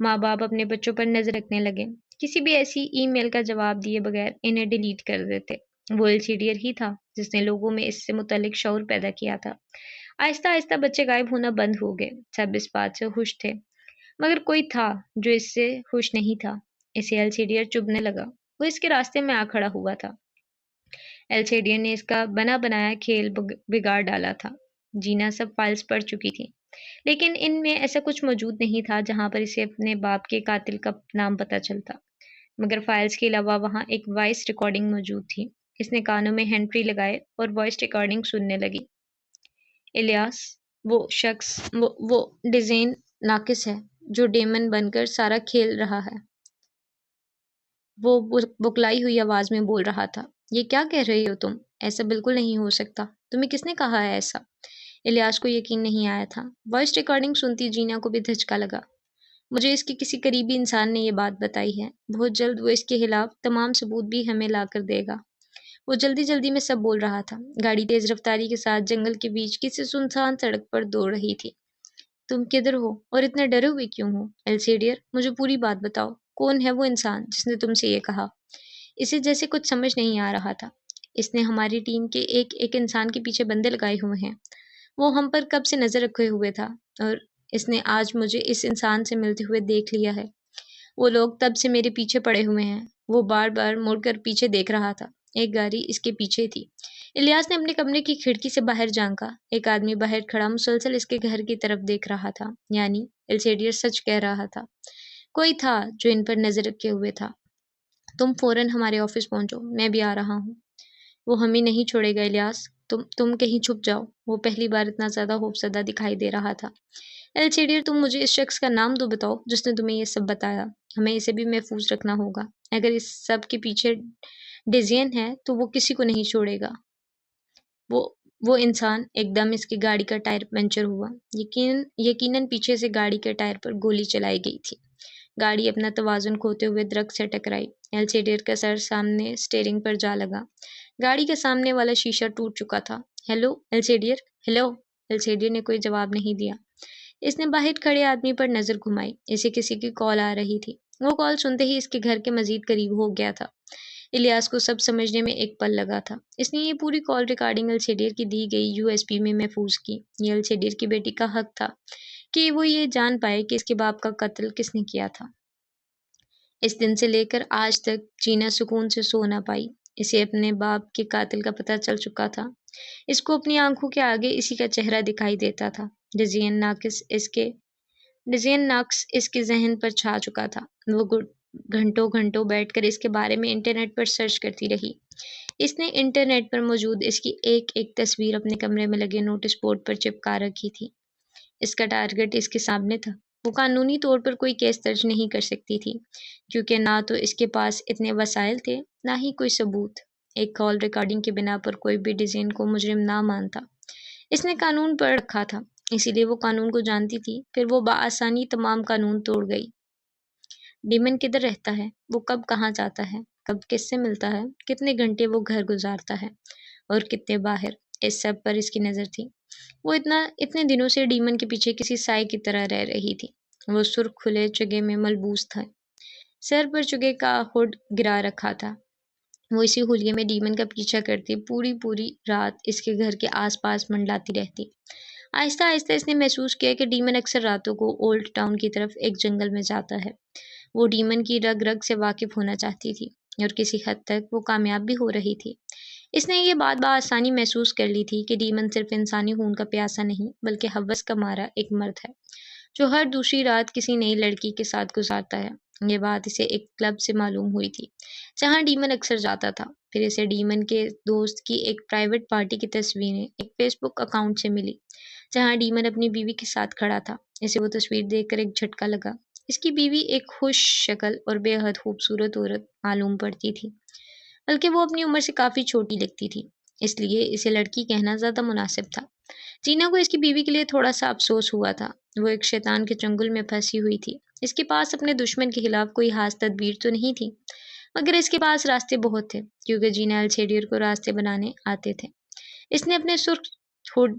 ماں باپ اپنے بچوں پر نظر رکھنے لگے، کسی بھی ایسی ای میل کا جواب دیے بغیر انہیں ڈیلیٹ کر دیتے۔ وہ ایلسیڈیئر ہی تھا جس نے لوگوں میں اس سے متعلق شعور پیدا کیا تھا۔ آہستہ آہستہ بچے غائب ہونا بند ہو گئے، سب اس بات سے خوش تھے، مگر کوئی تھا جو اس سے خوش نہیں تھا۔ اسے ایلسیڈیئر چبھنے لگا، وہ اس کے راستے میں آ کھڑا ہوا تھا۔ ایلسیڈیئر نے اس کا بنا بنایا کھیل بگاڑ ڈالا تھا۔ جینا سب فائلز پڑھ چکی تھی، لیکن ان میں ایسا کچھ موجود نہیں تھا جہاں پر اسے اپنے باپ کے قاتل کا نام پتہ چلتا، مگر فائلز کے علاوہ وہاں ایک وائس ریکارڈنگ موجود تھی۔ اس نے کانوں میں ہینڈ فری لگائے اور وائس ریکارڈنگ سننے لگی۔ الیاس، وہ شخص، وہ ڈیزین ناقص ہے جو ڈیمن بن کر سارا کھیل رہا ہے، وہ بکلائی ہوئی آواز میں بول رہا تھا۔ یہ کیا کہہ رہی ہو تم؟ ایسا بالکل نہیں ہو سکتا۔ تمہیں کس نے کہا ہے ایسا؟ الیاس کو یقین نہیں آیا تھا۔ وائس ریکارڈنگ سنتی جینا کو بھی دھچکا لگا۔ مجھے اس کے کسی قریبی انسان نے یہ بات بتائی ہے۔ بہت جلد وہ اس کے خلاف تمام ثبوت بھی ہمیں لا کر دے گا۔ وہ جلدی جلدی میں سب بول رہا تھا۔ گاڑی تیز رفتاری کے ساتھ جنگل کے بیچ کسی سنسان سڑک پر دوڑ رہی تھی۔ تم کدھر ہو اور اتنے ڈرے ہوئے کیوں ہو؟ ایلسیڈیئر، مجھے پوری بات بتاؤ۔ کون ہے وہ انسان جس نے تم سے یہ کہا؟ اسے جیسے کچھ سمجھ نہیں آ رہا تھا۔ اس نے ہماری ٹیم کے ایک ایک انسان کے پیچھے بندے لگائے ہوئے ہیں۔ وہ ہم پر کب سے نظر رکھے ہوئے تھا اور اس نے آج مجھے اس انسان سے ملتے ہوئے دیکھ لیا ہے۔ وہ لوگ تب سے میرے پیچھے پڑے ہوئے ہیں۔ وہ بار بار مڑ کر پیچھے دیکھ رہا تھا۔ ایک گاڑی اس کے پیچھے تھی۔ الیاس نے اپنے کمرے کی کھڑکی سے باہر جھانکا۔ ایک آدمی باہر کھڑا مسلسل اس کے گھر کی طرف دیکھ رہا تھا، یعنی ایلسیڈیئر سچ کہہ رہا تھا۔ کوئی تھا جو ان پر نظر رکھے ہوئے تھا۔ تم فوراً ہمارے آفس پہنچو، میں بھی آ رہا ہوں۔ وہ ہمیں نہیں چھوڑے گا الیاس، تم کہیں چھپ جاؤ۔ وہ پہلی بار اتنا زیادہ خوفزدہ دکھائی دے رہا تھا۔ ایلسیڈیئر، تم مجھے اس شخص کا نام تو بتاؤ جس نے تمہیں یہ سب بتایا۔ ہمیں اسے بھی محفوظ رکھنا ہوگا۔ اگر اس سب کے پیچھے ڈیزین ہے تو وہ کسی کو نہیں چھوڑے گا۔ وہ انسان۔ ایک دم اس کی گاڑی کا ٹائر پنچر ہوا۔ یقیناً پیچھے سے گاڑی کے ٹائر پر گولی چلائی گئی تھی۔ گاڑی اپنا توازن کھوتے ہوئے درخت سے ٹکرائی۔ ایلسیڈیئر کا سر سامنے اسٹیئرنگ پر جا لگا۔ گاڑی کے سامنے والا شیشہ ٹوٹ چکا تھا۔ Hello ایلسیڈیئر، hello. ایلسیڈیئر نے کوئی جواب نہیں دیا۔ اس نے باہر کھڑے آدمی پر نظر گھمائی۔ اسے کسی کی کال آ رہی تھی۔ وہ کال سنتے ہی اس کے گھر کے مزید قریب ہو گیا تھا۔ الیاس کو سب سمجھنے میں ایک پل لگا تھا۔ اس نے یہ پوری کال ریکارڈنگ ایلسیڈیئر کی دی گئی USB میں محفوظ کی۔ یہ ایلسیڈیئر کی بیٹی کا حق تھا کہ وہ یہ جان پائے کہ اس کے باپ کا قتل کس نے کیا تھا۔ اس دن سے لے کر آج تک جینا سکون سے سو نہ پائی۔ اسے اپنے باپ کے قاتل کا پتہ چل چکا تھا۔ اس کو اپنی آنکھوں کے آگے اسی کا چہرہ دکھائی دیتا تھا۔ ڈیزین نقص اس کے ذہن پر چھا چکا تھا۔ وہ گھنٹوں گھنٹوں بیٹھ کر اس کے بارے میں انٹرنیٹ پر سرچ کرتی رہی۔ اس نے انٹرنیٹ پر موجود اس کی ایک ایک تصویر اپنے کمرے میں لگے نوٹس بورڈ پر چپکا رکھی تھی۔ اس کا ٹارگٹ اس کے سامنے تھا۔ وہ قانونی طور پر کوئی کیس درج نہیں کر سکتی تھی، کیونکہ نہ تو اس کے پاس اتنے وسائل تھے، نہ ہی کوئی ثبوت۔ ایک کال ریکارڈنگ کی بنا پر کوئی بھی ڈیزین کو مجرم نہ مانتا۔ اس نے قانون پڑھ رکھا تھا، اسی لیے وہ قانون کو جانتی تھی۔ پھر وہ بآسانی تمام قانون توڑ گئی۔ ڈیمن کدھر رہتا ہے؟ وہ کب کہاں جاتا ہے؟ کب کس سے ملتا ہے؟ کتنے گھنٹے وہ گھر گزارتا ہے اور کتنے باہر؟ اس سب پر اس کی نظر تھی۔ وہ اتنے دنوں سے ڈیمن کے پیچھے کسی سائے کی طرح رہ رہی تھی۔ وہ سرخ کھلے چگے میں ملبوس تھا، سر پر چگے کا ہوڈ گرا رکھا تھا۔ وہ اسی حلیے میں ڈیمن کا پیچھا کرتی پوری رات اس کے گھر کے آس پاس منڈلاتی رہتی۔ آہستہ آہستہ اس نے محسوس کیا کہ ڈیمن اکثر راتوں کو اولڈ ٹاؤن کی طرف ایک جنگل میں جاتا ہے۔ وہ ڈیمن کی رگ رگ سے واقف ہونا چاہتی تھی اور کسی حد تک وہ کامیاب بھی ہو رہی تھی۔ اس نے یہ بات بآسانی محسوس کر لی تھی کہ ڈیمن صرف انسانی خون کا پیاسا نہیں بلکہ ہوس کا مارا ایک مرد ہے جو ہر دوسری رات کسی نئی لڑکی کے ساتھ گزارتا ہے۔ یہ بات اسے ایک کلب سے معلوم ہوئی تھی جہاں ڈیمن اکثر جاتا تھا۔ پھر اسے ڈیمن کے دوست کی ایک پرائیویٹ پارٹی کی تصویریں ایک فیس بک اکاؤنٹ سے ملی جہاں ڈیمن اپنی بیوی کے ساتھ کھڑا تھا۔ اسے وہ تصویر دیکھ کر ایک جھٹکا لگا۔ اس کی بیوی ایک خوش شکل اور بے حد خوبصورت عورت معلوم پڑتی تھی، بلکہ وہ اپنی عمر سے کافی چھوٹی لگتی تھی، اس لیے اسے لڑکی کہنا زیادہ مناسب تھا۔ جینا کو اس کی بیوی کے لیے تھوڑا سا افسوس ہوا تھا۔ وہ ایک شیطان کے چنگل میں پھنسی ہوئی تھی۔ اس کے پاس اپنے دشمن کے خلاف کوئی خاص تدبیر تو نہیں تھی، مگر اس کے پاس راستے بہت تھے، کیونکہ جینا ایلسیڈیئر کو راستے بنانے آتے تھے۔ اس نے اپنے سرخ ہوڈ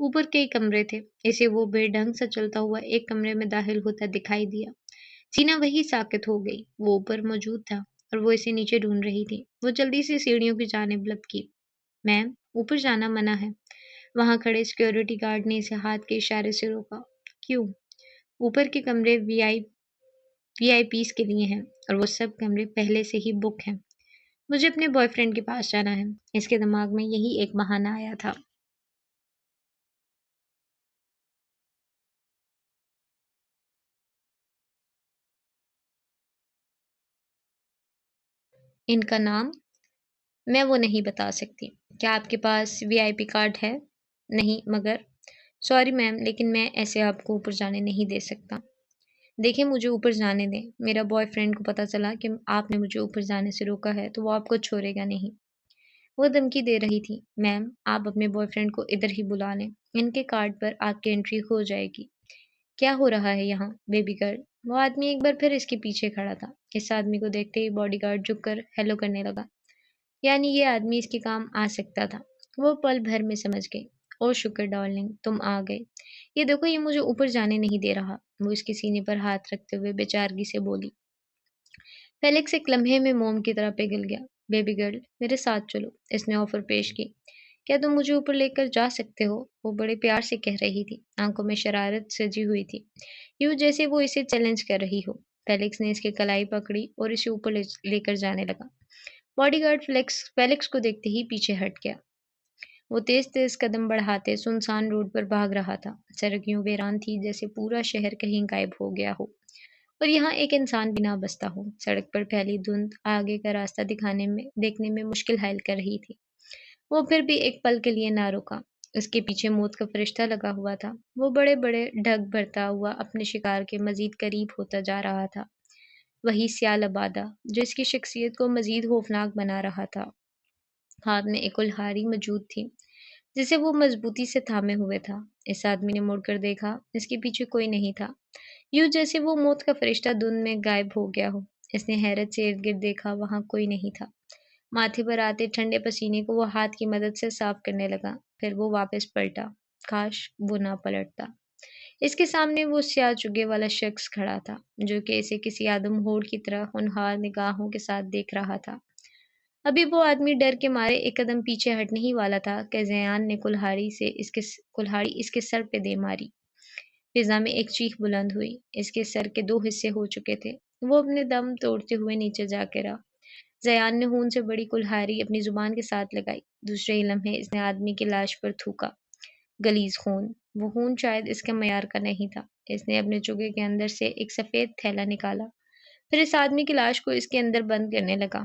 اوپر کئی کمرے تھے، اسے وہ بے ڈھنگ سا چلتا ہوا ایک کمرے میں داخل ہوتا دکھائی دیا۔ سینا وہی ساکت ہو گئی، وہ اوپر موجود تھا اور وہ اسے نیچے ڈھونڈ رہی تھی۔ وہ جلدی سے سیڑھیوں کی جانب لپکی۔ میم، اوپر جانا منع ہے۔ وہاں کھڑے سیکورٹی گارڈ نے اسے ہاتھ کے اشارے سے روکا۔ کیوں؟ اوپر کے کمرے وی آئی پیز کے لیے ہیں اور وہ سب کمرے پہلے سے ہی بک ہیں۔ مجھے اپنے بوائے فرینڈ کے پاس جانا ہے۔ اس کے دماغ میں یہی ایک بہانہ آیا تھا۔ ان کا نام؟ میں وہ نہیں بتا سکتی۔ کیا آپ کے پاس وی آئی پی کارڈ ہے؟ نہیں، مگر سوری میم، لیکن میں ایسے آپ کو اوپر جانے نہیں دے سکتا۔ دیکھیں، مجھے اوپر جانے دیں۔ میرا بوائے فرینڈ کو پتہ چلا کہ آپ نے مجھے اوپر جانے سے روکا ہے تو وہ آپ کو چھوڑے گا نہیں۔ وہ دھمکی دے رہی تھی۔ میم، آپ اپنے بوائے فرینڈ کو ادھر ہی بلا لیں، ان کے کارڈ پر آپ کی انٹری ہو جائے گی۔ کیا ہو رہا ہے یہاں، بیبی گرل؟ وہ آدمی ایک بار پھر اس کے پیچھے کھڑا تھا۔ اس آدمی کو دیکھتے ہی باڈی گارڈ جھک کر ہیلو کرنے لگا۔ یعنی یہ آدمی اس کے کام آ سکتا تھا۔ وہ پل بھر میں سمجھ گئی۔ او شکر ڈارلنگ، تم آ گئے۔ یہ دیکھو، یہ مجھے اوپر جانے نہیں دے رہا۔ وہ اس کے سینے پر ہاتھ رکھتے ہوئے بے چارگی سے بولی۔ فیلکس ایک لمحے میں موم کی طرح پگھل گیا۔ بیبی گرل، میرے ساتھ چلو، اس نے آفر پیش کی۔ کیا تم مجھے اوپر لے کر جا سکتے ہو؟ وہ بڑے پیار سے کہہ رہی تھی، آنکھوں میں شرارت سجی ہوئی تھی، یوں جیسے وہ اسے چیلنج کر رہی ہو۔ فیلکس نے اس کی کلائی پکڑی اور اسے اوپر لے کر جانے لگا۔ باڈی گارڈ فیلکس کو دیکھتے ہی پیچھے ہٹ گیا۔ وہ تیز تیز قدم بڑھاتے سنسان روڈ پر بھاگ رہا تھا۔ سڑک یوں ویران تھی جیسے پورا شہر کہیں غائب ہو گیا ہو اور یہاں ایک انسان بھی نہ بستا ہو۔ سڑک پر پھیلی دھند آگے کا راستہ دیکھنے میں مشکل حائل کر رہی تھی۔ وہ پھر بھی ایک پل کے لیے نہ رکا۔ اس کے پیچھے موت کا فرشتہ لگا ہوا تھا۔ وہ بڑے بڑے ڈھگ بھرتا ہوا اپنے شکار کے مزید قریب ہوتا جا رہا تھا۔ وہی سیاہ لبادہ جو اس کی شخصیت کو مزید خوفناک بنا رہا تھا۔ ہاتھ میں ایک کلہاڑی موجود تھی جسے وہ مضبوطی سے تھامے ہوئے تھا۔ اس آدمی نے مڑ کر دیکھا، اس کے پیچھے کوئی نہیں تھا، یوں جیسے وہ موت کا فرشتہ دھند میں غائب ہو گیا ہو۔ اس نے حیرت سے ارد گرد دیکھا، وہاں کوئی نہیں تھا۔ ماتھے پر آتے ٹھنڈے پسینے کو وہ ہاتھ کی مدد سے صاف کرنے لگا، پھر وہ واپس پلٹا۔ کاش وہ نہ پلٹتا۔ اس کے سامنے وہ سیاہ چگے والا شخص کھڑا تھا جو کہ اسے کسی آدم ہوڑ کی طرح ہونہار نگاہوں کے ساتھ دیکھ رہا تھا۔ ابھی وہ آدمی ڈر کے مارے ایک قدم پیچھے ہٹنے ہی والا تھا کہ زیان نے کلہاڑی اس کے سر پہ دے ماری۔ فضا میں ایک چیخ بلند ہوئی۔ اس کے سر کے 2 حصے ہو چکے تھے۔ وہ اپنے دم توڑتے ہوئے نیچے جا گرا۔ زیان نے خون سے بڑی کلہاڑی اپنی زبان کے ساتھ لگائی۔ دوسرے ہی لمحے اس نے آدمی کی لاش پر تھوکا۔ غلیظ خون۔ وہ خون شاید اس کے معیار کا نہیں تھا۔ اس نے اپنے چگے کے اندر سے ایک سفید تھیلا نکالا، پھر اس آدمی کی لاش کو اس کے اندر بند کرنے لگا۔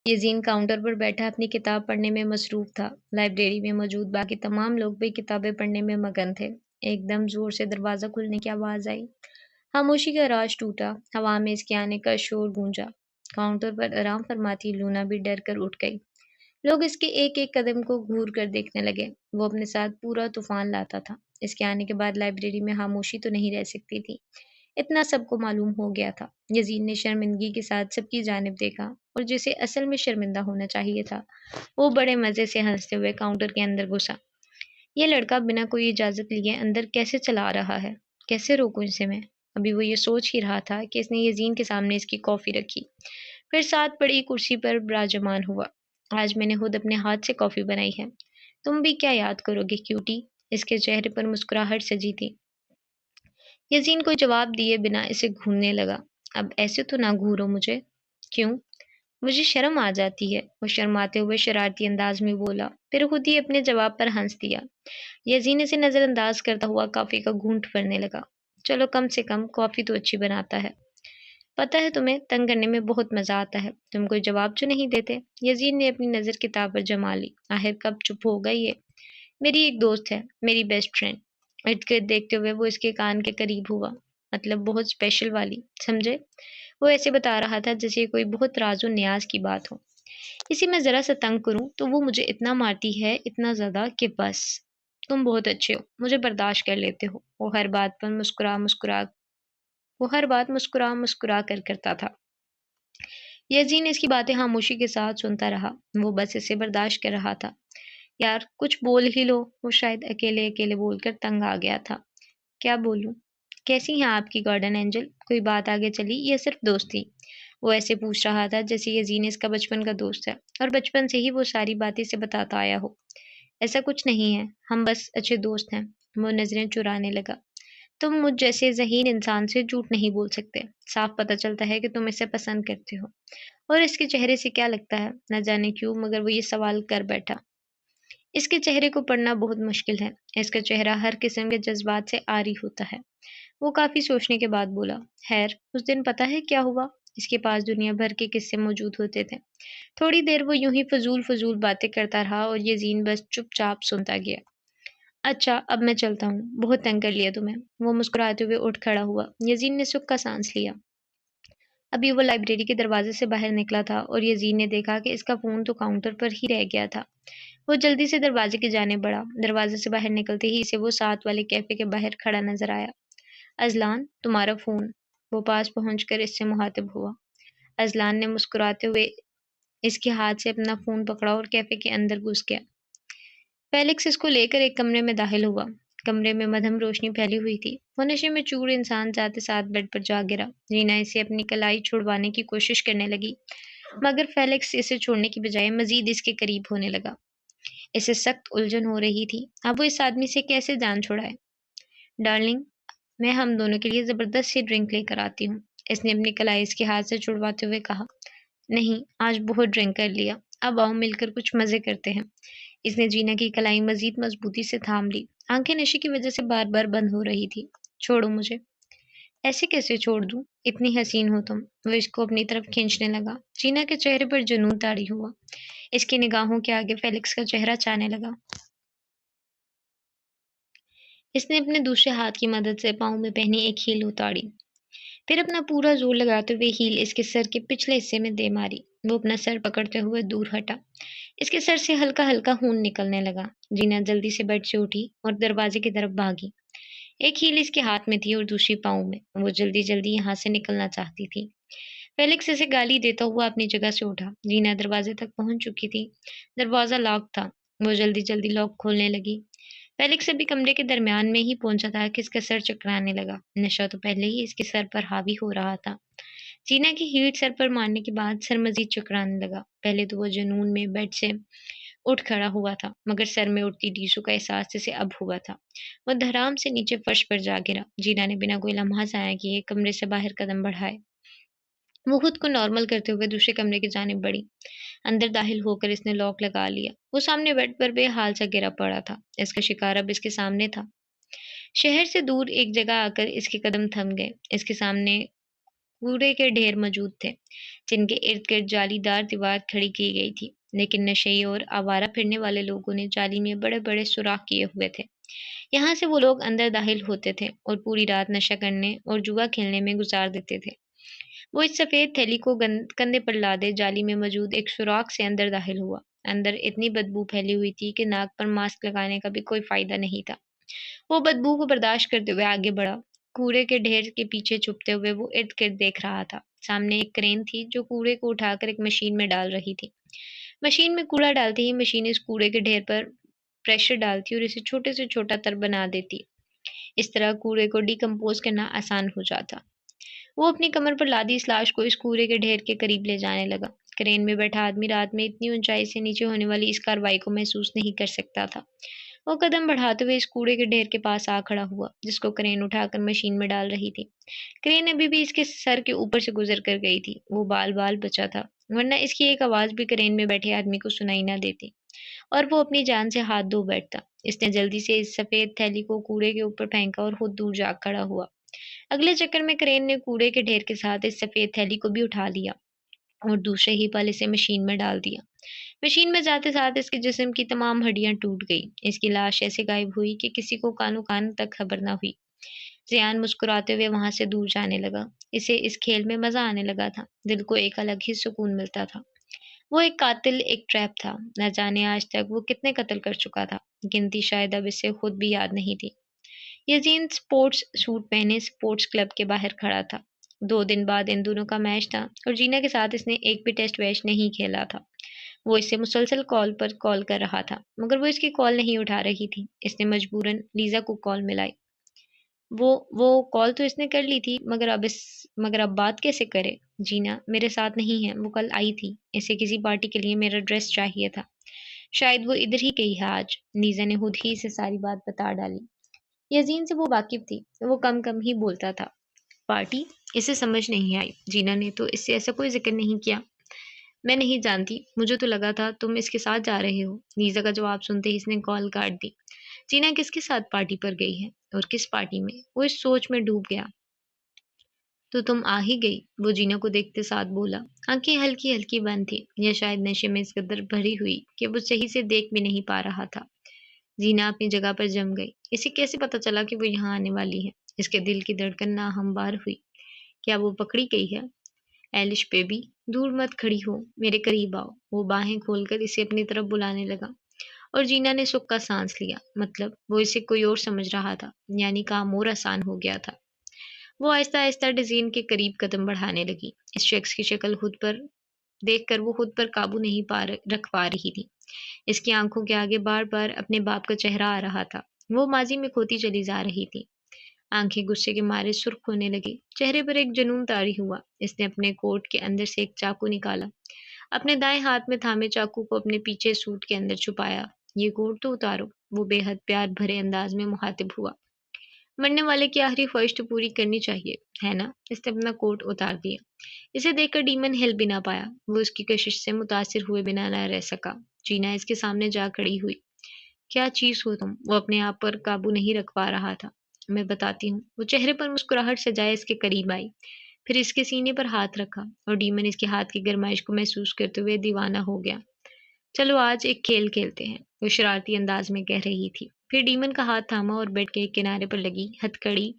یزین کاؤنٹر پر بیٹھا اپنی کتاب پڑھنے میں مصروف تھا۔ لائبریری میں موجود باقی تمام لوگ بھی کتابیں پڑھنے میں مگن تھے۔ ایک دم زور سے دروازہ کھلنے کی آواز آئی۔ خاموشی کا راز ٹوٹا۔ ہوا میں اس کے آنے کا شور گونجا۔ کاؤنٹر پر آرام فرماتی لونا بھی ڈر کر اٹھ گئی۔ لوگ اس کے ایک ایک قدم کو گھور کر دیکھنے لگے۔ وہ اپنے ساتھ پورا طوفان لاتا تھا۔ اس کے آنے کے بعد لائبریری میں خاموشی تو نہیں رہ سکتی تھی، اتنا سب کو معلوم ہو گیا تھا۔ یزین نے شرمندگی کے ساتھ سب کی جانب دیکھا اور جسے اصل میں شرمندہ ہونا چاہیے تھا، وہ بڑے مزے سے ہنستے ہوئے کاؤنٹر کے اندر گھسا۔ یہ لڑکا بنا کوئی اجازت لیے اندر کیسے چلا رہا ہے؟ کیسے روکوں اسے میں؟ ابھی وہ یہ سوچ ہی رہا تھا کہ اس نے یزین کے سامنے اس کی کافی رکھی، پھر ساتھ پڑی کرسی پر براجمان ہوا۔ آج میں نے خود اپنے ہاتھ سے کافی بنائی ہے، تم بھی کیا یاد کرو گے کیوٹی؟ اس کے چہرے پر مسکراہٹ سجی تھی۔ یزین کوئی جواب دیے بنا اسے گھورنے لگا۔ اب ایسے تو نہ گھورو مجھے۔ کیوں؟ مجھے شرم آ جاتی ہے، وہ شرماتے ہوئے شرارتی انداز میں بولا، پھر خود ہی اپنے جواب پر ہنس دیا۔ یزین اسے نظر انداز کرتا ہوا کافی کا گھونٹ بھرنے لگا۔ چلو، کم سے کم کافی تو اچھی بناتا ہے۔ پتہ ہے تمہیں تنگ کرنے میں بہت مزہ آتا ہے، تم کوئی جواب جو نہیں دیتے۔ یزین نے اپنی نظر کتاب پر جما لی۔ آخر کب چپ ہو گئی یہ؟ میری ایک دوست ہے، میری بیسٹ فرینڈ۔ ارد گرد دیکھتے ہوئے وہ اس کے کان کے قریب ہوا۔ مطلب بہت اسپیشل والی، سمجھے؟ وہ ایسے بتا رہا تھا جیسے یہ کوئی بہت راز و نیاز کی بات ہو۔ اسے میں ذرا سا تنگ کروں تو وہ مجھے اتنا مارتی ہے، اتنا زیادہ کہ بس۔ تم بہت اچھے ہو، مجھے برداشت کر لیتے ہو۔ وہ ہر بات مسکرا مسکرا کر کرتا تھا۔ یزین اس کی باتیں خاموشی کے ساتھ سنتا رہا۔ وہ بس اسے برداشت کر رہا تھا۔ یار کچھ بول ہی لو۔ وہ شاید اکیلے اکیلے بول کر تنگ آ گیا تھا۔ کیا بولوں؟ کیسی ہیں آپ کی گارڈن اینجل؟ کوئی بات آگے چلی یا صرف دوستی؟ وہ ایسے پوچھ رہا تھا جیسے یزین اس کا بچپن کا دوست ہے اور بچپن سے ہی وہ ساری باتیں سے بتاتا آیا ہو۔ ایسا کچھ نہیں ہے، ہم بس اچھے دوست ہیں۔ وہ نظریں چرانے لگا۔ تم مجھ جیسے ذہین انسان سے جھوٹ نہیں بول سکتے۔ صاف پتہ چلتا ہے کہ تم اسے پسند کرتے ہو، اور اس کے چہرے سے کیا لگتا ہے؟ نہ جانے کیوں مگر وہ یہ سوال کر بیٹھا۔ اس کے چہرے کو پڑھنا بہت مشکل ہے۔ اس کا چہرہ ہر قسم کے جذبات سے عاری ہوتا ہے۔ وہ کافی سوچنے کے بعد بولا، خیر اس دن پتہ ہے کیا ہوا؟ اس کے پاس دنیا بھر کے قصے موجود ہوتے تھے۔ تھوڑی دیر وہ یوں ہی فضول فضول باتیں کرتا رہا اور یزین بس چپ چاپ سنتا گیا۔ اچھا اب میں چلتا ہوں، بہت تنگ کر لیا تمہیں۔ وہ مسکراتے ہوئے اٹھ کھڑا ہوا۔ یزین نے سکھ کا سانس لیا۔ ابھی وہ لائبریری کے دروازے سے باہر نکلا تھا اور یزین نے دیکھا کہ اس کا فون تو کاؤنٹر پر ہی رہ گیا تھا۔ وہ جلدی سے دروازے کی جانب بڑھا۔ دروازے سے باہر نکلتے ہی اسے وہ ساتھ والے کیفے کے باہر کھڑا نظر آیا۔ اذلان تمہارا فون۔ وہ پاس پہنچ کر اس سے مخاطب ہوا۔ اذلان نے مسکراتے ہوئے اس کے ہاتھ سے اپنا فون پکڑا اور کیفے کے اندر گھس گیا۔ فیلکس اس کو لے کر ایک کمرے میں داخل ہوا۔ کمرے میں مدھم روشنی پھیلی ہوئی تھی۔ وہ نشے میں چور انسان جاتے ساتھ بیڈ پر جا گرا۔ رینا اسے اپنی کلائی چھڑوانے کی کوشش کرنے لگی، مگر فیلکس اسے چھوڑنے کی بجائے مزید اس کے قریب ہونے لگا۔ اسے سخت الجھن ہو رہی تھی، اب وہ اس آدمی سے کیسے جان چھڑائے؟ ڈارلنگ میں ہم دونوں کے لیے زبردست سی ڈرنک لے کر آتی ہوں، اس نے اپنی کلائی اس کے ہاتھ سے چھڑواتے ہوئے کہا۔ نہیں آج بہت ڈرنک کر لیا، اب آؤ مل کر کچھ مزے کرتے ہیں۔ اس نے جینا کی کلائی مزید مضبوطی سے تھام لی۔ آنکھیں نشے کی وجہ سے بار بار بند ہو رہی تھی۔ چھوڑو مجھے۔ ایسے کیسے چھوڑ دوں؟ اتنی حسین ہو تم۔ وہ اس کو اپنی طرف کھینچنے لگا۔ جینا کے چہرے پر جنون طاری ہوا۔ اس کی نگاہوں کے آگے فیلکس کا چہرہ چھانے لگا۔ اس نے اپنے دوسرے ہاتھ کی مدد سے پاؤں میں پہنی ایک ہیل اتاڑی، پھر اپنا پورا زور لگاتے ہوئے ہیل اس کے سر کے پچھلے حصے میں دے ماری۔ وہ اپنا سر پکڑتے ہوئے دور ہٹا۔ اس کے سر سے ہلکا ہلکا خون نکلنے لگا۔ جینا جلدی سے بیڈ سے اٹھی اور دروازے کی طرف بھاگی۔ ایک ہیل اس کے ہاتھ میں تھی اور دوسری پاؤں میں۔ وہ جلدی جلدی یہاں سے نکلنا چاہتی تھی۔ فیلکس اسے گالی دیتا ہوا اپنی جگہ سے اٹھا۔ جینا دروازے تک پہنچ چکی تھی۔ دروازہ لاک تھا۔ وہ جلدی جلدی لاک کھولنے لگی۔ فیلکس ابھی کمرے کے درمیان میں ہی پہنچا تھا کہ اس کا سر چکرانے لگا۔ نشہ تو پہلے ہی اس کے سر پر حاوی ہو رہا تھا۔ جینا کی ہیٹ سر پر مارنے کے بعد سر مزید چکرانے لگا۔ پہلے تو وہ جنون میں بیڈ سے اٹھ کھڑا ہوا تھا، مگر سر میں اٹھتی ڈیسو کا احساس جسے اب ہوا تھا۔ وہ دھڑام سے نیچے فرش پر جا گرا۔ جینا نے بنا کوئی لمحہ ضائع کیے کمرے سے باہر قدم بڑھائے۔ وہ خود کو نارمل کرتے ہوئے دوسرے کمرے کی جانب بڑھی۔ اندر داخل ہو کر اس نے لاک لگا لیا۔ وہ سامنے بیڈ پر بے حال سا گرا پڑا تھا۔ اس کا شکار اب اس کے سامنے تھا۔ شہر سے دور ایک جگہ آ کر اس کے قدم تھم گئے۔ اس کے سامنے کوڑے کے ڈھیر موجود تھے، جن کے ارد گرد جالی دار دیوار کھڑی کی گئی تھی، لیکن نشئی اور آوارہ پھرنے والے لوگوں نے جالی میں بڑے بڑے سوراخ کیے ہوئے تھے۔ یہاں سے وہ لوگ اندر داخل ہوتے تھے اور پوری رات نشہ کرنے اور جوا کھیلنے میں گزار دیتے تھے۔ وہ اس سفید تھیلی کو کندھے پر لادے جالی میں موجود ایک سوراخ سے اندر داخل ہوا۔ اندر اتنی بدبو پھیلی ہوئی تھی کہ ناک پر ماسک لگانے کا بھی کوئی فائدہ نہیں تھا۔ وہ بدبو کو برداشت کرتے ہوئے آگے بڑھا۔ کوڑے کے ڈھیر کے پیچھے چھپتے ہوئے وہ ارد گرد دیکھ رہا تھا۔ سامنے ایک کرین تھی جو کوڑے کو اٹھا کر ایک مشین میں ڈال رہی تھی۔ مشین میں کوڑا ڈالتے ہی مشین اس کوڑے کے ڈھیر پر پریشر ڈالتی اور اسے چھوٹے سے چھوٹا تر بنا دیتی۔ اس طرح کوڑے کو ڈیکمپوز کرنا آسان ہو جاتا۔ وہ اپنی کمر پر لادی اس لاش کو اس کوڑے کے ڈھیر کے قریب لے جانے لگا۔ کرین میں بیٹھا آدمی رات میں اتنی اونچائی سے نیچے ہونے والی اس کارروائی کو محسوس نہیں کر سکتا تھا۔ وہ قدم بڑھاتے ہوئے اس کوڑے کے ڈھیر کے پاس آ کھڑا ہوا جس کو کرین اٹھا کر مشین میں ڈال رہی تھی۔ کرین ابھی بھی اس کے سر کے اوپر سے گزر کر گئی تھی۔ وہ بال بال بچا تھا، ورنہ اس کی ایک آواز بھی کرین میں بیٹھے آدمی کو سنائی نہ دیتی، اور وہ اپنی جان سے ہاتھ دھو بیٹھتا۔ اس نے جلدی سے اس سفید تھیلی کو کوڑے کے اوپر پھینکا اور خود دور جا کھڑا ہوا۔ اگلے چکر میں کرین نے کوڑے کے ڈھیر کے ساتھ اس سفید تھیلی کو بھی اٹھا لیا اور دوسرے ہی پل اسے مشین میں ڈال دیا۔ مشین میں جاتے ساتھ اس کے جسم کی تمام ہڈیاں ٹوٹ گئی۔ اس کی لاش ایسے غائب ہوئی کہ کسی کو کانوں کان تک خبر نہ ہوئی۔ زیان مسکراتے ہوئے وہاں سے دور جانے لگا۔ اسے اس کھیل میں مزہ آنے لگا تھا۔ دل کو ایک الگ ہی سکون ملتا تھا۔ وہ ایک قاتل، ایک ٹریپ تھا۔ نہ جانے آج تک وہ کتنے قتل کر چکا تھا، گنتی شاید اب اسے خود بھی یاد نہیں تھی۔ یزین سپورٹس سوٹ پہنے سپورٹس کلب کے باہر کھڑا تھا۔ 2 دن بعد ان دونوں کا میچ تھا اور جینا کے ساتھ اس نے ایک بھی ٹیسٹ ویچ نہیں کھیلا تھا۔ وہ اسے مسلسل کال پر کال کر رہا تھا مگر وہ اس کی کال نہیں اٹھا رہی تھی۔ اس نے مجبوراً لیزا کو کال ملائی۔ وہ کال تو اس نے کر لی تھی مگر اب بات کیسے کرے؟ جینا میرے ساتھ نہیں ہے، وہ کل آئی تھی، اسے کسی پارٹی کے لیے میرا ڈریس چاہیے تھا، شاید وہ ادھر ہی گئی ہے آج۔ لیزا نے خود ہی سے ساری بات بتا ڈالی۔ یزین سے وہ واقف تھی، وہ کم کم ہی بولتا تھا۔ پارٹی؟ اسے سمجھ نہیں آئی۔ جینا نے تو اس سے ایسا کوئی ذکر نہیں کیا۔ میں نہیں جانتی، مجھے تو لگا تھا تم اس کے ساتھ جا رہے ہو۔ لیزا کا جواب سنتے ہی اس نے کال کاٹ دی۔ جینا کس کے ساتھ پارٹی پر گئی ہے اور کس پارٹی میں؟ وہ اس سوچ میں ڈوب گیا۔ تو تم آ ہی گئی، وہ جینا کو دیکھتے ساتھ بولا۔ آنکھیں ہلکی ہلکی بند تھی، یا شاید نشے میں اس قدر بھری ہوئی کہ وہ صحیح سے دیکھ بھی نہیں پا رہا تھا۔ جینا اپنی جگہ پر جم گئی۔ اسے کیسے پتا چلا کہ وہ یہاں آنے والی ہے؟ اس کے دل کی دھڑکن ناہموار ہوئی۔ کیا وہ پکڑی گئی ہے؟ ایلش بیبی، دور مت کھڑی ہو، میرے قریب آؤ۔ وہ باہیں کھول کر اسے اپنی طرف بلانے لگا اور جینا نے سکھ کا سانس لیا۔ مطلب وہ اسے کوئی اور سمجھ رہا تھا، یعنی کام اور آسان ہو گیا تھا۔ وہ آہستہ آہستہ ڈیزین کے قریب قدم بڑھانے لگی۔ اس شخص کی شکل خود پر دیکھ کر وہ خود پر قابو نہیں رکھ پا رہی تھی۔ اس کی آنکھوں کے آگے بار بار اپنے باپ کا چہرہ آ رہا تھا۔ وہ ماضی میں کھوتی چلی جا رہی تھی۔ آنکھیں غصے کے مارے سرخ ہونے لگی، چہرے پر ایک جنون طاری ہوا۔ اس نے اپنے کوٹ کے اندر سے ایک چاقو نکالا، اپنے دائیں ہاتھ میں تھامے چاقو کو اپنے پیچھے سوٹ کے اندر چھپایا۔ یہ کوٹ تو اتارو، وہ بے حد پیار بھرے انداز میں مخاطب ہوا۔ مرنے والے کی آخری خواہش تو پوری کرنی چاہیے، ہے نا؟ اس نے اپنا کوٹ اتار دیا۔ اسے دیکھ کر ڈیمن ہل بھی نہ پایا۔ وہ اس کی کشش سے متاثر ہوئے بنا نہ رہ سکا۔ جینا اس کے سامنے جا کھڑی ہوئی۔ کیا چیز ہو تم؟ وہ اپنے آپ پر قابو نہیں رکھ پا رہا تھا۔ میں بتاتی ہوں۔ وہ چہرے پر مسکراہٹ سجائے اس کے قریب آئی، پھر اس کے سینے پر ہاتھ رکھا اور ڈیمن اس کے ہاتھ کی گرمائش کو محسوس کرتے ہوئے دیوانہ ہو گیا۔ چلو آج ایک کھیل کھیلتے ہیں، وہ شرارتی انداز میں کہہ رہی تھی۔ پھر ڈیمن کا ہاتھ تھاما اور بیڈ کے ایک کنارے پر لگی ہتھکڑی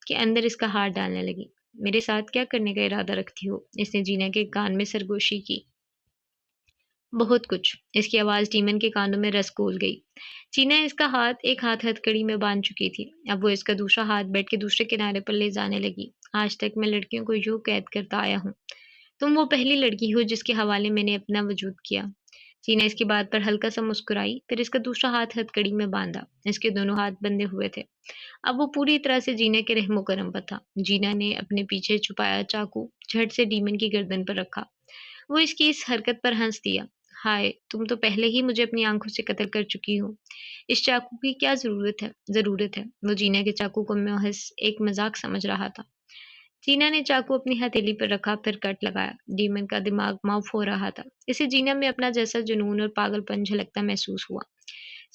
کے اندر اس کا ہاتھ ڈالنے لگی۔ میرے ساتھ کیا کرنے کا ارادہ رکھتی ہو؟ اس نے جینا کے کان میں سرگوشی کی۔ بہت کچھ۔ اس کی آواز ڈیمن کے کانوں میں رس گھول گئی۔ جینا اس کا ہاتھ ایک ہاتھ ہتھکڑی میں باندھ چکی تھی، اب وہ اس کا دوسرا ہاتھ بیڈ کے دوسرے کنارے پر لے جانے لگی۔ آج تک میں لڑکیوں کو یوں قید کرتا آیا ہوں، تم وہ پہلی لڑکی ہو جس کے حوالے میں نے اپنا وجود کیا۔ جینا اس کی بات پر ہلکا سا مسکرائی، پھر اس کا دوسرا ہاتھ ہتھکڑی میں باندھا۔ اس کے دونوں ہاتھ بندھے ہوئے تھے، اب وہ پوری طرح سے جینا کے رحم و کرم پر تھا۔ جینا نے اپنے پیچھے چھپایا چاقو جھٹ سے ڈیمن کی گردن پر رکھا۔ وہ اس کی اس حرکت پر ہنس دیا۔ ہائے، تم تو پہلے ہی مجھے اپنی آنکھوں سے قتل کر چکی ہو، اس چاقو کی کیا ضرورت ہے؟ وہ جینا کے چاقو کو محض ایک مذاق سمجھ رہا تھا۔ جینا نے چاقو اپنی ہتھیلی پر رکھا، پھر کٹ لگایا۔ ڈیمن کا دماغ معاف ہو رہا تھا۔ اسے جینا میں اپنا جیسا جنون اور پاگل پن جھلکتا محسوس ہوا۔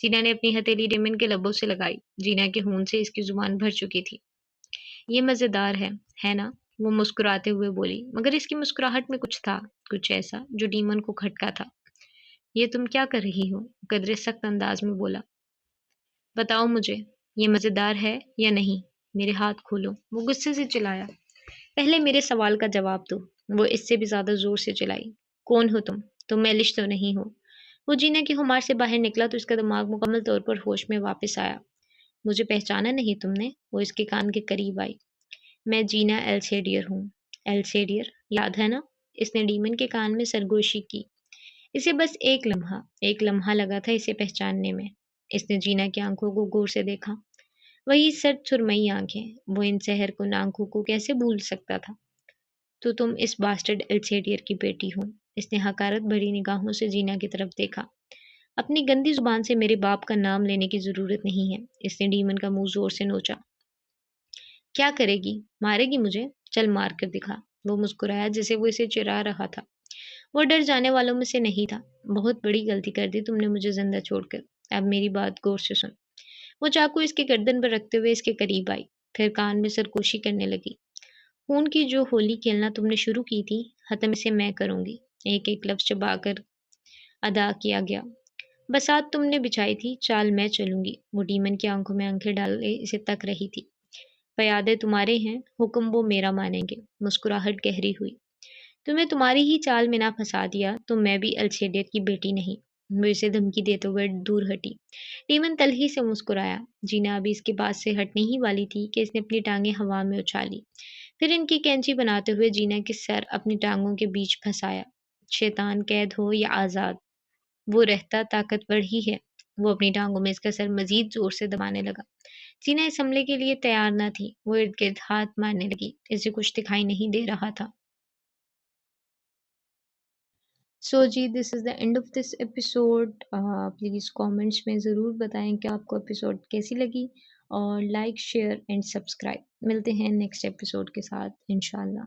جینا نے اپنی ہتھیلی ڈیمن کے لبوں سے لگائی۔ جینا کے خون سے اس کی زبان بھر چکی تھی۔ یہ مزیدار ہے نا؟ وہ مسکراتے ہوئے بولی، مگر اس کی مسکراہٹ میں کچھ تھا، کچھ ایسا جو ڈیمن کو کھٹکا تھا۔ یہ تم کیا کر رہی ہو؟ قدرے سخت انداز میں بولا۔ بتاؤ مجھے، یہ مزیدار ہے یا نہیں؟ میرے ہاتھ کھولو، وہ غصے سے چلایا۔ پہلے میرے سوال کا جواب دو، وہ اس سے بھی زیادہ زور سے چلائی۔ کون ہو تم؟ تم ایلش تو نہیں ہو؟ وہ جینا کی خمار سے باہر نکلا تو اس کا دماغ مکمل طور پر ہوش میں واپس آیا۔ مجھے پہچانا نہیں تم نے؟ وہ اس کے کان کے قریب آئی۔ میں جینا ایلسیڈیئر ہوں۔ ایلسیڈیئر، یاد ہے نا؟ اس نے ڈیمن کے کان میں سرگوشی کی۔ اسے بس ایک لمحہ لگا تھا اسے پہچاننے میں۔ اس نے جینا کی آنکھوں کو غور سے دیکھا۔ وہی سرد سرمئی آنکھیں، وہ ان سحر کن آنکھوں کو کیسے بھول سکتا تھا؟ تو تم اس باسٹرڈ ایلسیڈیئر کی بیٹی ہو؟ اس نے حقارت بھری نگاہوں سے جینا کی طرف دیکھا۔ اپنی گندی زبان سے میرے باپ کا نام لینے کی ضرورت نہیں ہے۔ اس نے ڈیمن کا منہ زور سے نوچا۔ کیا کرے گی؟ مارے گی مجھے؟ چل مار کر دکھا۔ وہ مسکرایا جیسے وہ اسے چرا رہا تھا۔ وہ ڈر جانے والوں میں سے نہیں تھا۔ بہت بڑی غلطی کر دی تم نے مجھے زندہ چھوڑ کر، اب میری بات غور سے سن۔ وہ چاقو اس کے گردن پر رکھتے ہوئے اس کے قریب آئی، پھر کان میں سرکوشی کرنے لگی۔ خون کی جو ہولی کھیلنا تم نے شروع کی تھی، ختم اسے میں کروں گی۔ ایک ایک لفظ چبا کر ادا کیا گیا۔ بسات تم نے بچھائی تھی، چال میں چلوں گی۔ وہ ڈیمن کی آنکھوں میں آنکھیں ڈالے اسے تک رہی تھی۔ پیادے تمہارے ہیں، حکم وہ میرا مانیں گے۔ مسکراہٹ گہری ہوئی۔ تمہیں تمہاری ہی چال میں نہ پھنسا دیا تو میں بھی ایلسیڈیئر کی بیٹی نہیں۔ وہ اسے دھمکی دیتے ہوئے دور ہٹی۔ ڈیمن تلخی سے مسکرایا۔ جینا ابھی اس کے پاس سے ہٹنے ہی والی تھی کہ اس نے اپنی ٹانگیں ہوا میں اچھالی، پھر ان کی کینچی بناتے ہوئے جینا کے سر اپنی ٹانگوں کے بیچ پھنسایا۔ شیطان قید ہو یا آزاد، وہ رہتا طاقتور ہی ہے۔ وہ اپنی ٹانگوں میں اس کا سر مزید زور سے دبانے لگا۔ چینا اس حملے کے لیے تیار نہ تھی۔ وہ ارد-گرد ہاتھ مارنے لگی۔ اسے کچھ دکھائی نہیں دے رہا تھا۔ سو جی this is the end of this episode. Please comments میں ضرور بتائیں کہ آپ کو ایپیسوڈ کیسی لگی، اور لائک شیئر اینڈ سبسکرائب۔ ملتے ہیں نیکسٹ ایپیسوڈ کے ساتھ انشاءاللہ۔